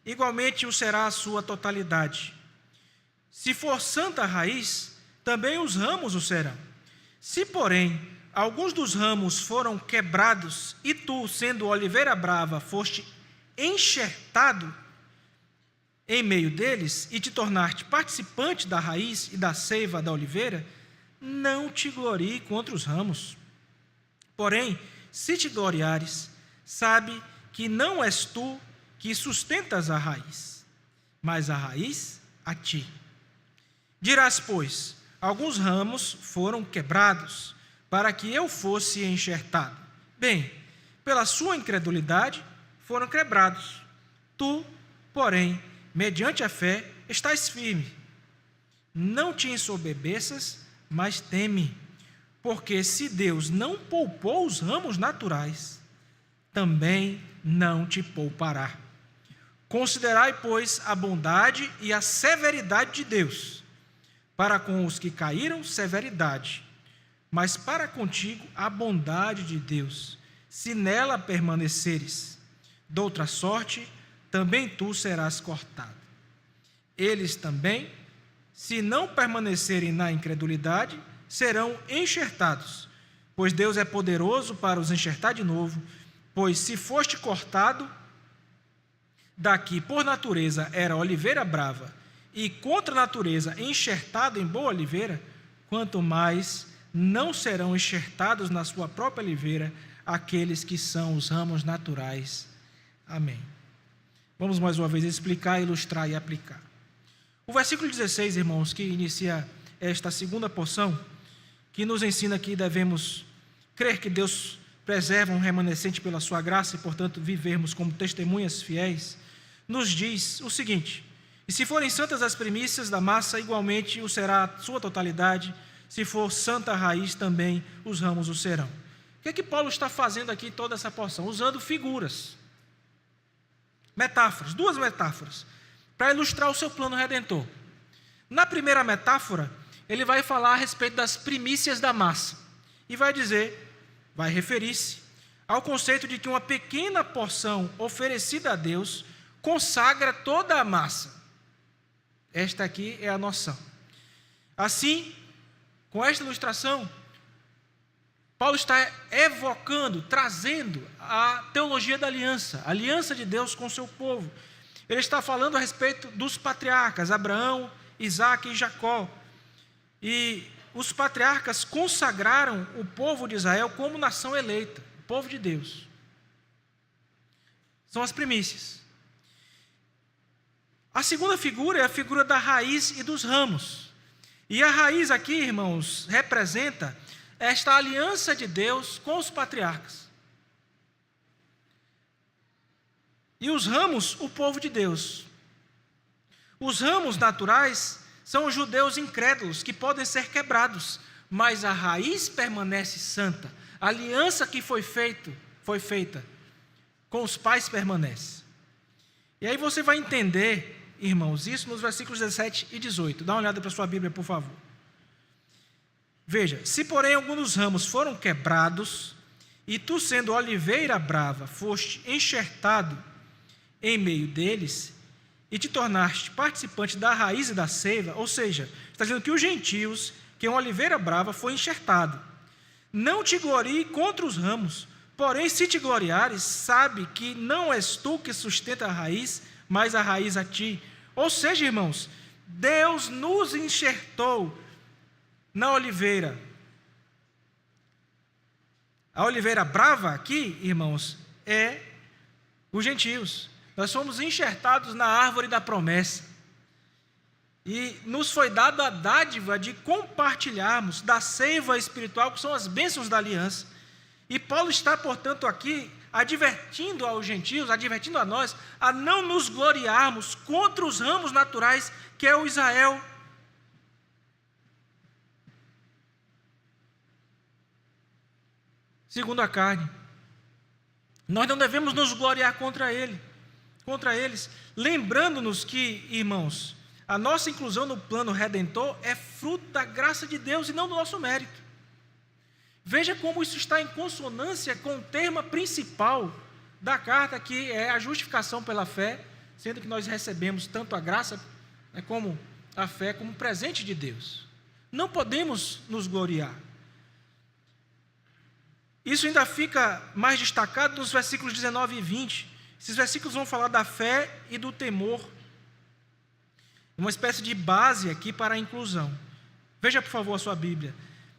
igualmente o será a sua totalidade. Se for santa a raiz, também os ramos o serão. Se, porém, alguns dos ramos foram quebrados, e tu, sendo oliveira brava, foste enxertado em meio deles, e te tornaste participante da raiz e da seiva da oliveira, não te glorie contra os ramos. Porém, se te gloriares, sabe que não és tu que sustentas a raiz, mas a raiz a ti. Dirás, pois, alguns ramos foram quebrados, para que eu fosse enxertado. Bem, pela sua incredulidade foram quebrados. Tu, porém, mediante a fé, estás firme. Não te ensoberbeças, mas teme, porque se Deus não poupou os ramos naturais, também não te poupará. Considerai, pois, a bondade e a severidade de Deus. Para com os que caíram, severidade, mas para contigo a bondade de Deus, se nela permaneceres. Doutra sorte, também tu serás cortado. Eles também, se não permanecerem na incredulidade, serão enxertados, pois Deus é poderoso para os enxertar de novo, pois se foste cortado daqui por natureza era oliveira brava, e contra a natureza enxertado em boa oliveira, quanto mais não serão enxertados na sua própria oliveira aqueles que são os ramos naturais. Amém. Vamos mais uma vez explicar, ilustrar e aplicar. O versículo 16, irmãos, que inicia esta segunda porção, que nos ensina que devemos crer que Deus preserva um remanescente pela sua graça e, portanto, vivermos como testemunhas fiéis, nos diz o seguinte: e se forem santas as primícias da massa, igualmente o será a sua totalidade, se for santa a raiz, também os ramos o serão. O que é que Paulo está fazendo aqui em toda essa porção? Usando figuras, metáforas, duas metáforas, para ilustrar o seu plano redentor. Na primeira metáfora, ele vai falar a respeito das primícias da massa, e vai referir-se ao conceito de que uma pequena porção oferecida a Deus consagra toda a massa. Esta aqui é a noção. Assim, com esta ilustração, Paulo está evocando, trazendo a teologia da aliança, a aliança de Deus com o seu povo. Ele está falando a respeito dos patriarcas, Abraão, Isaque e Jacó. E os patriarcas consagraram o povo de Israel como nação eleita, o povo de Deus. São as primícias. A segunda figura é a figura da raiz e dos ramos. E a raiz aqui, irmãos, representa esta aliança de Deus com os patriarcas. E os ramos, o povo de Deus. Os ramos naturais são os judeus incrédulos, que podem ser quebrados, mas a raiz permanece santa. A aliança que foi feita com os pais permanece. E aí você vai entender, irmãos, isso nos versículos 17 e 18. Dá uma olhada para a sua Bíblia, por favor. Veja: se porém alguns dos ramos foram quebrados, e tu, sendo oliveira brava, foste enxertado em meio deles, e te tornaste participante da raiz e da seiva, ou seja, está dizendo que os gentios, que uma oliveira brava, foi enxertado. Não te glorie contra os ramos, porém, se te gloriares, sabe que não és tu que sustenta a raiz, mas a raiz a ti. Ou seja, irmãos, Deus nos enxertou na oliveira. A oliveira brava aqui, irmãos, é os gentios. Nós fomos enxertados na árvore da promessa. E nos foi dada a dádiva de compartilharmos da seiva espiritual, que são as bênçãos da aliança. E Paulo está, portanto, aqui advertindo aos gentios, advertindo a nós, a não nos gloriarmos contra os ramos naturais, que é o Israel. Segundo a carne. Nós não devemos nos gloriar contra eles, lembrando-nos que, irmãos, a nossa inclusão no plano redentor é fruto da graça de Deus e não do nosso mérito. Veja como isso está em consonância com o tema principal da carta, que é a justificação pela fé, sendo que nós recebemos tanto a graça como a fé como presente de Deus. Não podemos nos gloriar. Isso ainda fica mais destacado nos versículos 19 e 20. Esses versículos vão falar da fé e do temor. Uma espécie de base aqui para a inclusão. Veja, por favor, a sua Bíblia.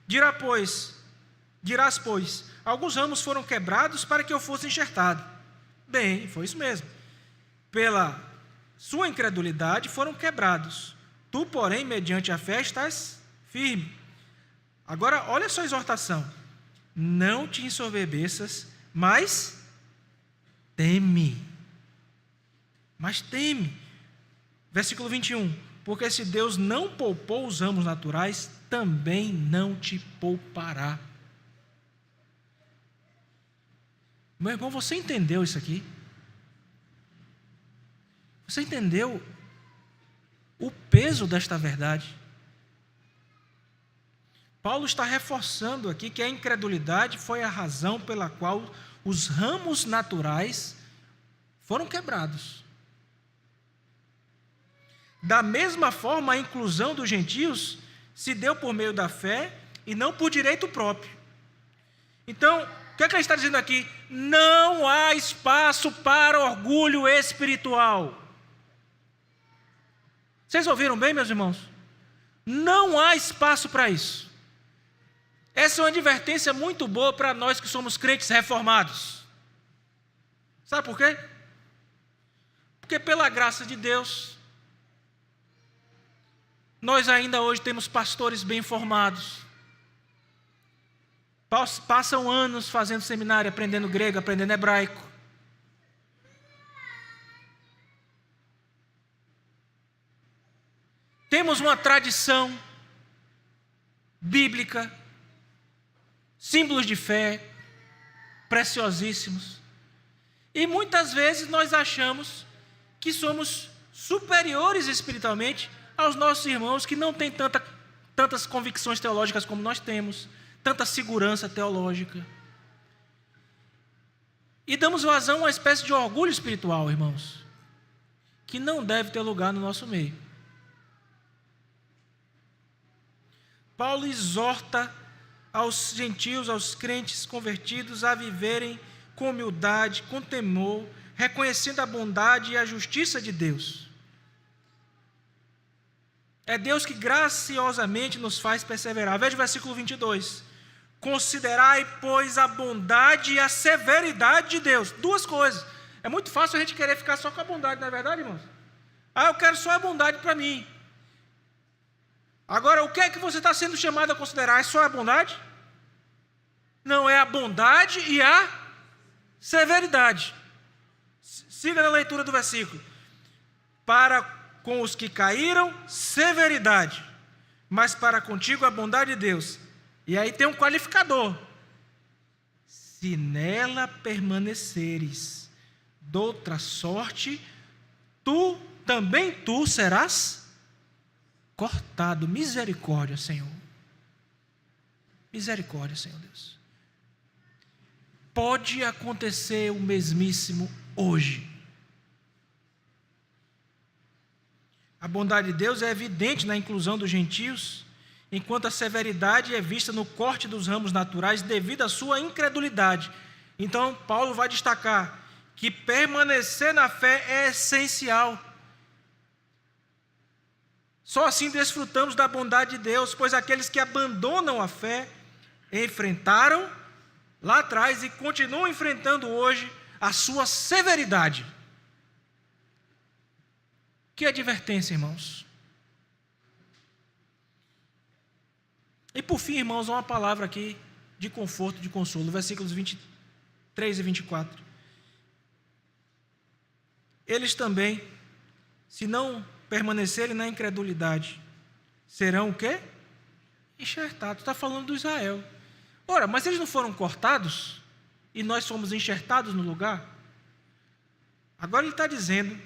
Dirás, pois, alguns ramos foram quebrados para que eu fosse enxertado. Bem, foi isso mesmo. Pela sua incredulidade foram quebrados. Tu, porém, mediante a fé, estás firme. Agora, olha só a exortação. Não te ensoberbeças, mas teme. Versículo 21. Porque se Deus não poupou os ramos naturais, também não te poupará. Meu irmão, você entendeu isso aqui? Você entendeu o peso desta verdade? Paulo está reforçando aqui que a incredulidade foi a razão pela qual os ramos naturais foram quebrados. Da mesma forma, a inclusão dos gentios se deu por meio da fé, e não por direito próprio. Então, o que é que ele está dizendo aqui? Não há espaço para orgulho espiritual. Vocês ouviram bem, meus irmãos? Não há espaço para isso. Essa é uma advertência muito boa para nós que somos crentes reformados. Sabe por quê? Porque pela graça de Deus, nós ainda hoje temos pastores bem formados. Passam anos fazendo seminário, aprendendo grego, aprendendo hebraico. Temos uma tradição bíblica, símbolos de fé, preciosíssimos. E muitas vezes nós achamos que somos superiores espiritualmente aos nossos irmãos que não têm tantas convicções teológicas como nós temos, tanta segurança teológica. E damos vazão a uma espécie de orgulho espiritual, irmãos, que não deve ter lugar no nosso meio. Paulo exorta aos gentios, aos crentes convertidos, a viverem com humildade, com temor, reconhecendo a bondade e a justiça de Deus. É Deus que graciosamente nos faz perseverar. Veja o versículo 22. Considerai, pois, a bondade e a severidade de Deus. Duas coisas. É muito fácil a gente querer ficar só com a bondade, não é verdade, irmãos? Eu quero só a bondade para mim. Agora, o que é que você está sendo chamado a considerar? É só a bondade? Não, é a bondade e a severidade. Siga na leitura do versículo. Para com os que caíram, severidade, mas para contigo a bondade de Deus. E aí tem um qualificador. Se nela permaneceres, doutra sorte, também tu serás cortado. Misericórdia, Senhor. Misericórdia, Senhor Deus. Pode acontecer o mesmíssimo hoje. A bondade de Deus é evidente na inclusão dos gentios, enquanto a severidade é vista no corte dos ramos naturais devido à sua incredulidade. Então, Paulo vai destacar que permanecer na fé é essencial. Só assim desfrutamos da bondade de Deus, pois aqueles que abandonam a fé enfrentaram lá atrás e continuam enfrentando hoje a sua severidade. Que advertência, irmãos. E por fim, irmãos, uma palavra aqui de conforto, de consolo, versículos 23 e 24. Eles também, se não permanecerem na incredulidade, serão o quê? Enxertados. Está falando do Israel. Ora, mas eles não foram cortados e nós fomos enxertados no lugar? Agora ele está dizendo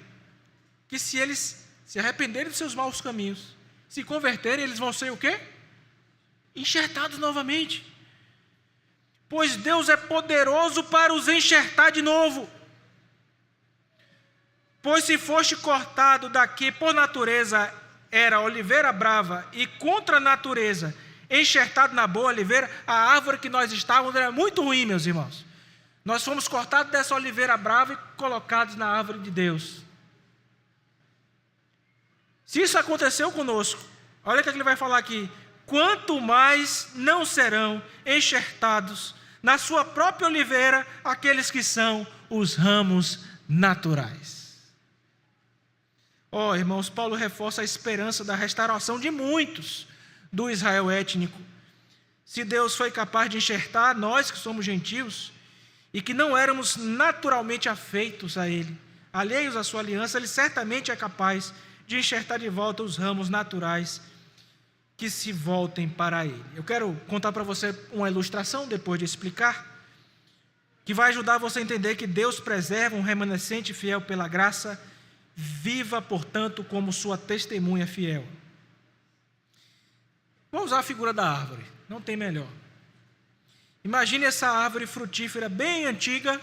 que se eles se arrependerem dos seus maus caminhos, se converterem, eles vão ser o quê? Enxertados novamente. Pois Deus é poderoso para os enxertar de novo. Pois se foste cortado daqui por natureza era oliveira brava e contra a natureza enxertado na boa oliveira, a árvore que nós estávamos era muito ruim, meus irmãos. Nós fomos cortados dessa oliveira brava e colocados na árvore de Deus. Se isso aconteceu conosco, olha o que ele vai falar aqui. Quanto mais não serão enxertados na sua própria oliveira aqueles que são os ramos naturais. Irmãos, Paulo reforça a esperança da restauração de muitos do Israel étnico. Se Deus foi capaz de enxertar nós que somos gentios e que não éramos naturalmente afeitos a Ele, alheios à sua aliança, Ele certamente é capaz de enxertar de volta os ramos naturais que se voltem para Ele. Eu quero contar para você uma ilustração, depois de explicar, que vai ajudar você a entender que Deus preserva um remanescente fiel pela graça. Viva, portanto, como sua testemunha fiel. Vou usar a figura da árvore, não tem melhor. Imagine essa árvore frutífera bem antiga,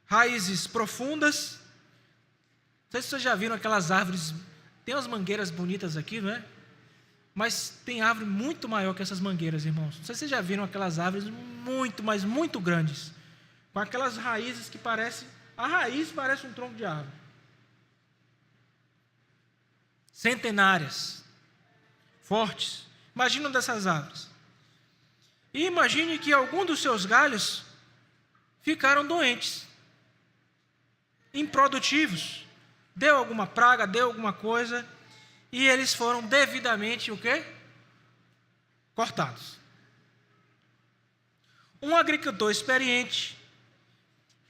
raízes profundas. Não sei se vocês já viram aquelas árvores, tem umas mangueiras bonitas aqui, não é? Mas tem árvore muito maior que essas mangueiras, irmãos. Não sei se vocês já viram aquelas árvores muito, mas muito grandes, com aquelas raízes que parecem, a raiz parece um tronco de árvore. Centenárias, fortes. Imagina uma dessas árvores. E imagine que algum dos seus galhos ficaram doentes, improdutivos. Deu alguma praga, deu alguma coisa, e eles foram devidamente o quê? Cortados. Um agricultor experiente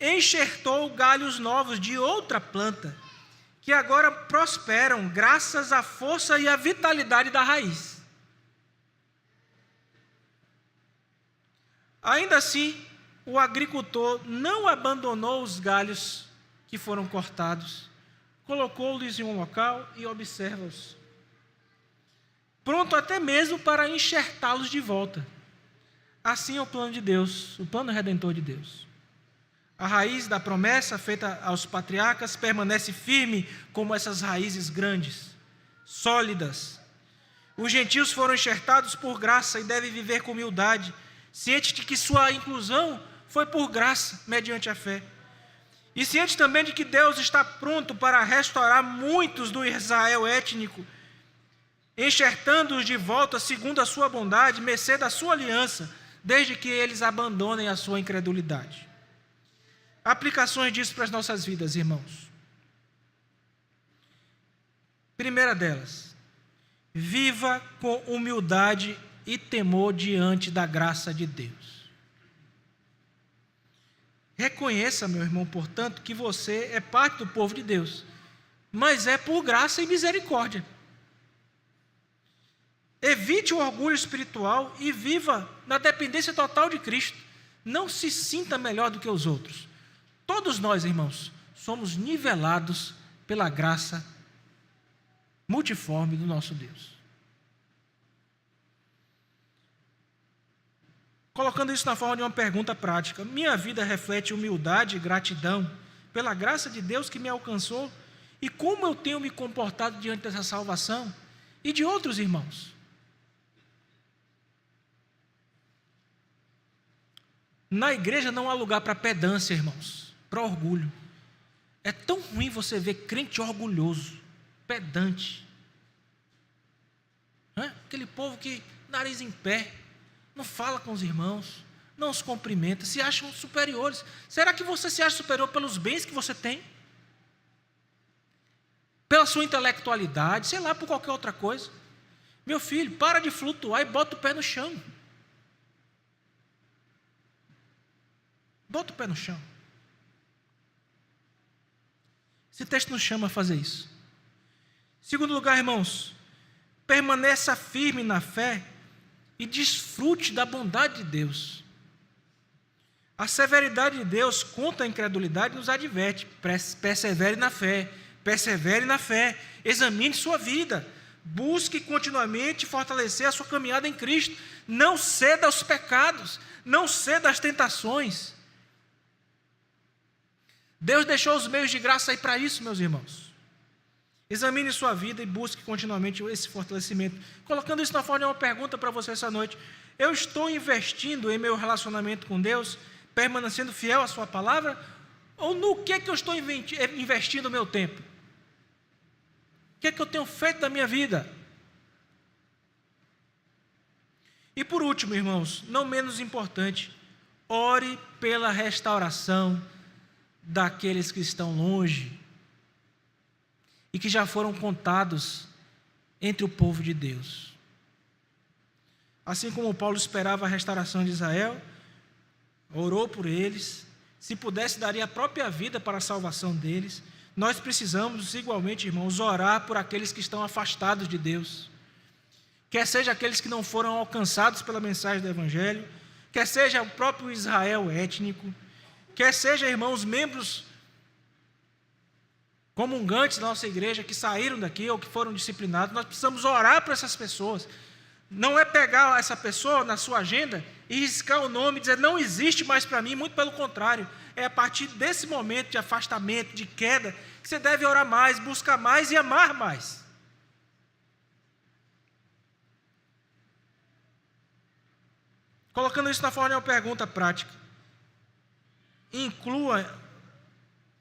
enxertou galhos novos de outra planta, que agora prosperam graças à força e à vitalidade da raiz. Ainda assim, o agricultor não abandonou os galhos que foram cortados, colocou-lhes em um local e observa-os, pronto até mesmo para enxertá-los de volta. Assim é o plano de Deus, o plano redentor de Deus. A raiz da promessa feita aos patriarcas permanece firme como essas raízes grandes, sólidas. Os gentios foram enxertados por graça e devem viver com humildade, ciente de que sua inclusão foi por graça, mediante a fé. E ciente também de que Deus está pronto para restaurar muitos do Israel étnico, enxertando-os de volta segundo a sua bondade, mercê da sua aliança, desde que eles abandonem a sua incredulidade. Aplicações disso para as nossas vidas, irmãos. Primeira delas, viva com humildade e temor diante da graça de Deus. Reconheça, meu irmão, portanto, que você é parte do povo de Deus, mas é por graça e misericórdia. Evite o orgulho espiritual e viva na dependência total de Cristo. Não se sinta melhor do que os outros. Todos nós, irmãos, somos nivelados pela graça multiforme do nosso Deus. Colocando isso na forma de uma pergunta prática, minha vida reflete humildade e gratidão pela graça de Deus que me alcançou e como eu tenho me comportado diante dessa salvação e de outros irmãos? Na igreja não há lugar para pedância, irmãos, para orgulho. É tão ruim você ver crente orgulhoso, pedante. Aquele povo que, nariz em pé, não fala com os irmãos, não os cumprimenta, se acham superiores. Será que você se acha superior pelos bens que você tem? Pela sua intelectualidade, sei lá, por qualquer outra coisa? Meu filho, para de flutuar e bota o pé no chão. Bota o pé no chão. Esse texto nos chama a fazer isso. Segundo lugar, irmãos, permaneça firme na fé e desfrute da bondade de Deus. A severidade de Deus contra a incredulidade nos adverte. Persevere na fé, examine sua vida, busque continuamente fortalecer a sua caminhada em Cristo, não ceda aos pecados, não ceda às tentações. Deus deixou os meios de graça aí para isso, meus irmãos. Examine sua vida e busque continuamente esse fortalecimento. Colocando isso na forma de uma pergunta para você essa noite: eu estou investindo em meu relacionamento com Deus, permanecendo fiel à sua palavra? Ou no que eu estou investindo o meu tempo? O que eu tenho feito da minha vida? E por último, irmãos, não menos importante, ore pela restauração daqueles que estão longe e que já foram contados entre o povo de Deus. Assim como Paulo esperava a restauração de Israel, orou por eles, se pudesse daria a própria vida para a salvação deles. Nós precisamos igualmente, irmãos, orar por aqueles que estão afastados de Deus, quer seja aqueles que não foram alcançados pela mensagem do Evangelho, quer seja o próprio Israel étnico, quer seja, irmãos, membros comungantes da nossa igreja que saíram daqui ou que foram disciplinados. Nós precisamos orar por essas pessoas. Não é pegar essa pessoa na sua agenda e riscar o nome e dizer não existe mais para mim, muito pelo contrário. É a partir desse momento de afastamento, de queda, que você deve orar mais, buscar mais e amar mais. Colocando isso na forma de uma pergunta prática,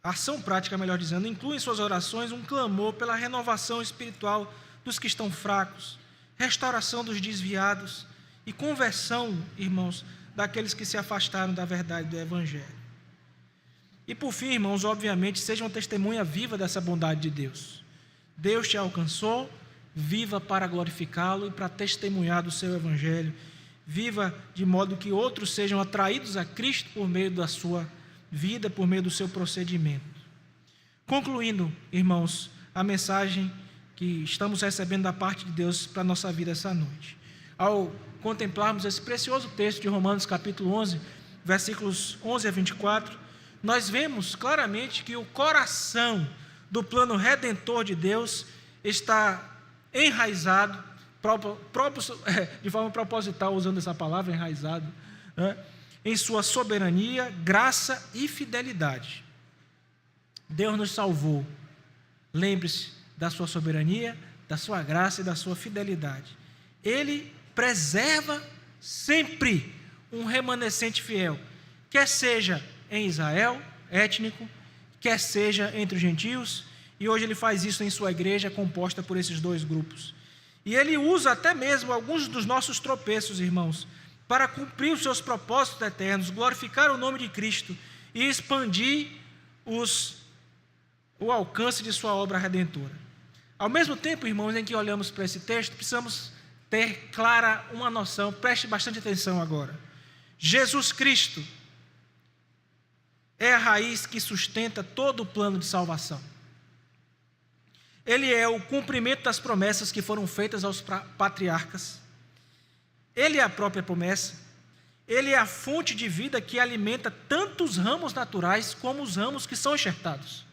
ação prática, melhor dizendo, inclua em suas orações um clamor pela renovação espiritual dos que estão fracos, restauração dos desviados e conversão, irmãos, daqueles que se afastaram da verdade do Evangelho. E por fim, irmãos, obviamente, seja uma testemunha viva dessa bondade de Deus. Deus te alcançou, viva para glorificá-lo e para testemunhar do seu Evangelho. Viva de modo que outros sejam atraídos a Cristo por meio da sua vida, por meio do seu procedimento. Concluindo, irmãos, a mensagem que estamos recebendo da parte de Deus para a nossa vida essa noite. Ao contemplarmos esse precioso texto de Romanos capítulo 11, versículos 11 a 24, nós vemos claramente que o coração do plano redentor de Deus está enraizado, de forma proposital, usando essa palavra, enraizado, né, em sua soberania, graça e fidelidade. Deus nos salvou. Lembre-se da sua soberania, da sua graça e da sua fidelidade. Ele preserva sempre um remanescente fiel, quer seja em Israel, étnico, quer seja entre os gentios, e hoje ele faz isso em sua igreja, composta por esses dois grupos. E ele usa até mesmo alguns dos nossos tropeços, irmãos, para cumprir os seus propósitos eternos, glorificar o nome de Cristo e expandir o alcance de sua obra redentora. Ao mesmo tempo, irmãos, em que olhamos para esse texto, precisamos ter clara uma noção, preste bastante atenção agora. Jesus Cristo é a raiz que sustenta todo o plano de salvação. Ele é o cumprimento das promessas que foram feitas aos patriarcas. Ele é a própria promessa. Ele é a fonte de vida que alimenta tanto os ramos naturais como os ramos que são enxertados.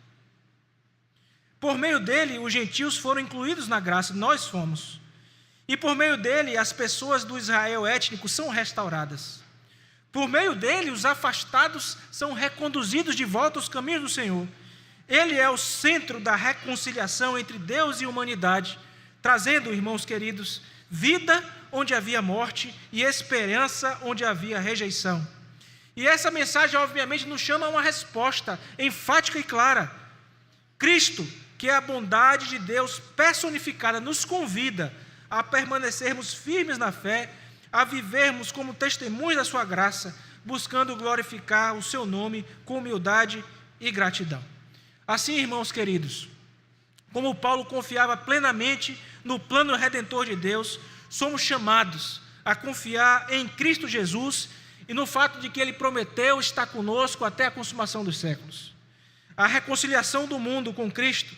Por meio dele, os gentios foram incluídos na graça, nós fomos. E por meio dele, as pessoas do Israel étnico são restauradas. Por meio dele, os afastados são reconduzidos de volta aos caminhos do Senhor. Ele é o centro da reconciliação entre Deus e humanidade, trazendo, irmãos queridos, vida onde havia morte e esperança onde havia rejeição. E essa mensagem, obviamente, nos chama a uma resposta enfática e clara. Cristo, que é a bondade de Deus personificada, nos convida a permanecermos firmes na fé, a vivermos como testemunhos da sua graça, buscando glorificar o seu nome com humildade e gratidão. Assim, irmãos queridos, como Paulo confiava plenamente no plano redentor de Deus, somos chamados a confiar em Cristo Jesus e no fato de que Ele prometeu estar conosco até a consumação dos séculos. A reconciliação do mundo com Cristo,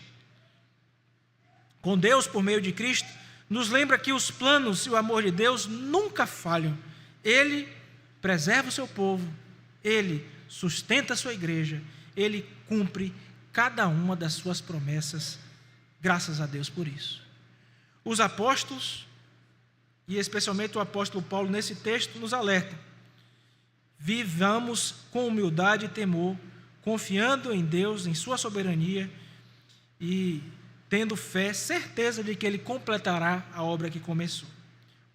com Deus por meio de Cristo, nos lembra que os planos e o amor de Deus nunca falham. Ele preserva o seu povo, Ele sustenta a sua igreja, Ele cumpre cada uma das suas promessas, graças a Deus por isso. Os apóstolos, e especialmente o apóstolo Paulo nesse texto, nos alertam: vivamos com humildade e temor, confiando em Deus, em sua soberania e tendo fé, certeza de que Ele completará a obra que começou.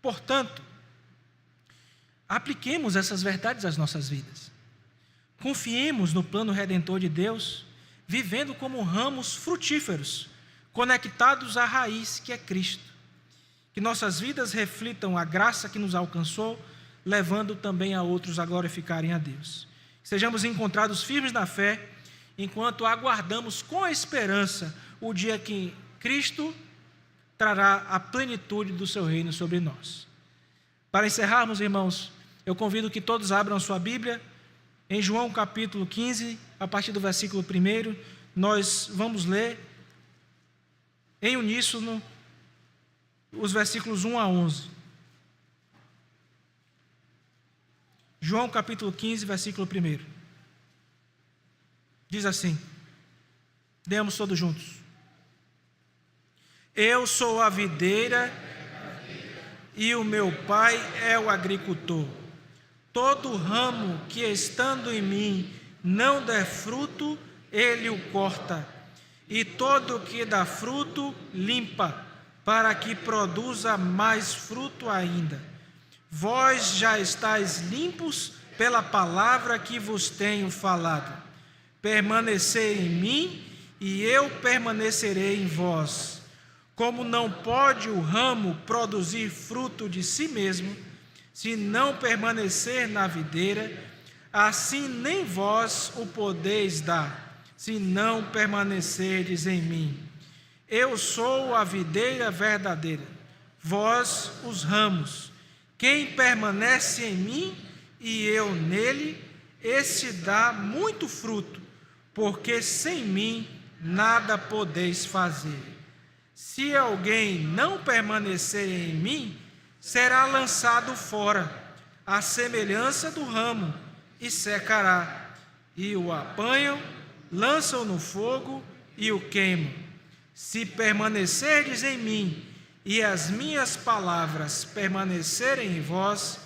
Portanto, apliquemos essas verdades às nossas vidas. Confiemos no plano redentor de Deus, vivendo como ramos frutíferos, conectados à raiz que é Cristo. Que nossas vidas reflitam a graça que nos alcançou, levando também a outros a glorificarem a Deus. Sejamos encontrados firmes na fé, enquanto aguardamos com esperança o dia que Cristo trará a plenitude do seu reino sobre nós. Para encerrarmos, irmãos, eu convido que todos abram sua Bíblia em João capítulo 15, a partir do versículo 1, nós vamos ler em uníssono os versículos 1 a 11. João capítulo 15, versículo 1. Diz assim, lemos todos juntos. Eu sou a videira e o meu pai é o agricultor. Todo ramo que estando em mim não der fruto, ele o corta, e todo que dá fruto, limpa, para que produza mais fruto ainda. Vós já estáis limpos pela palavra que vos tenho falado. Permanecei em mim, e eu permanecerei em vós. Como não pode o ramo produzir fruto de si mesmo, se não permanecer na videira, assim nem vós o podeis dar, se não permanecerdes em mim. Eu sou a videira verdadeira, vós os ramos. Quem permanece em mim e eu nele, esse dá muito fruto, porque sem mim nada podeis fazer. Se alguém não permanecer em mim, será lançado fora, à semelhança do ramo, e secará. E o apanham, lançam no fogo e o queimam. Se permanecerdes em mim, e as minhas palavras permanecerem em vós,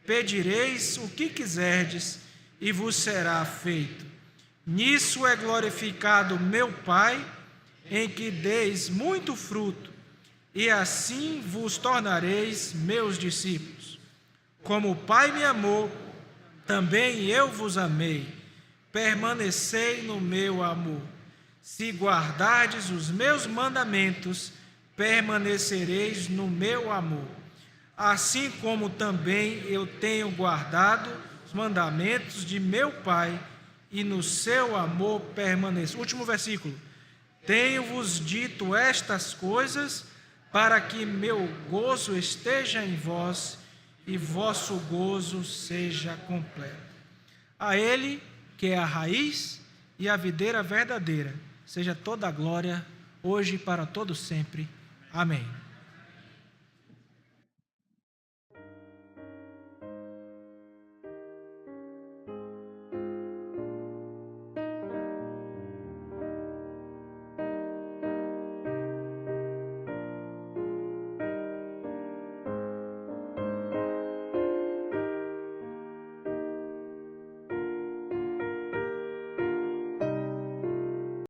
pedireis o que quiserdes, e vos será feito. Nisso é glorificado meu Pai, em que deis muito fruto, e assim vos tornareis meus discípulos. Como o Pai me amou, também eu vos amei. Permanecei no meu amor. Se guardardes os meus mandamentos, permanecereis no meu amor. Assim como também eu tenho guardado os mandamentos de meu Pai, e no seu amor permaneço. Último versículo. Tenho-vos dito estas coisas, para que meu gozo esteja em vós, e vosso gozo seja completo. A Ele, que é a raiz e a videira verdadeira, seja toda a glória, hoje e para todo sempre. Amém.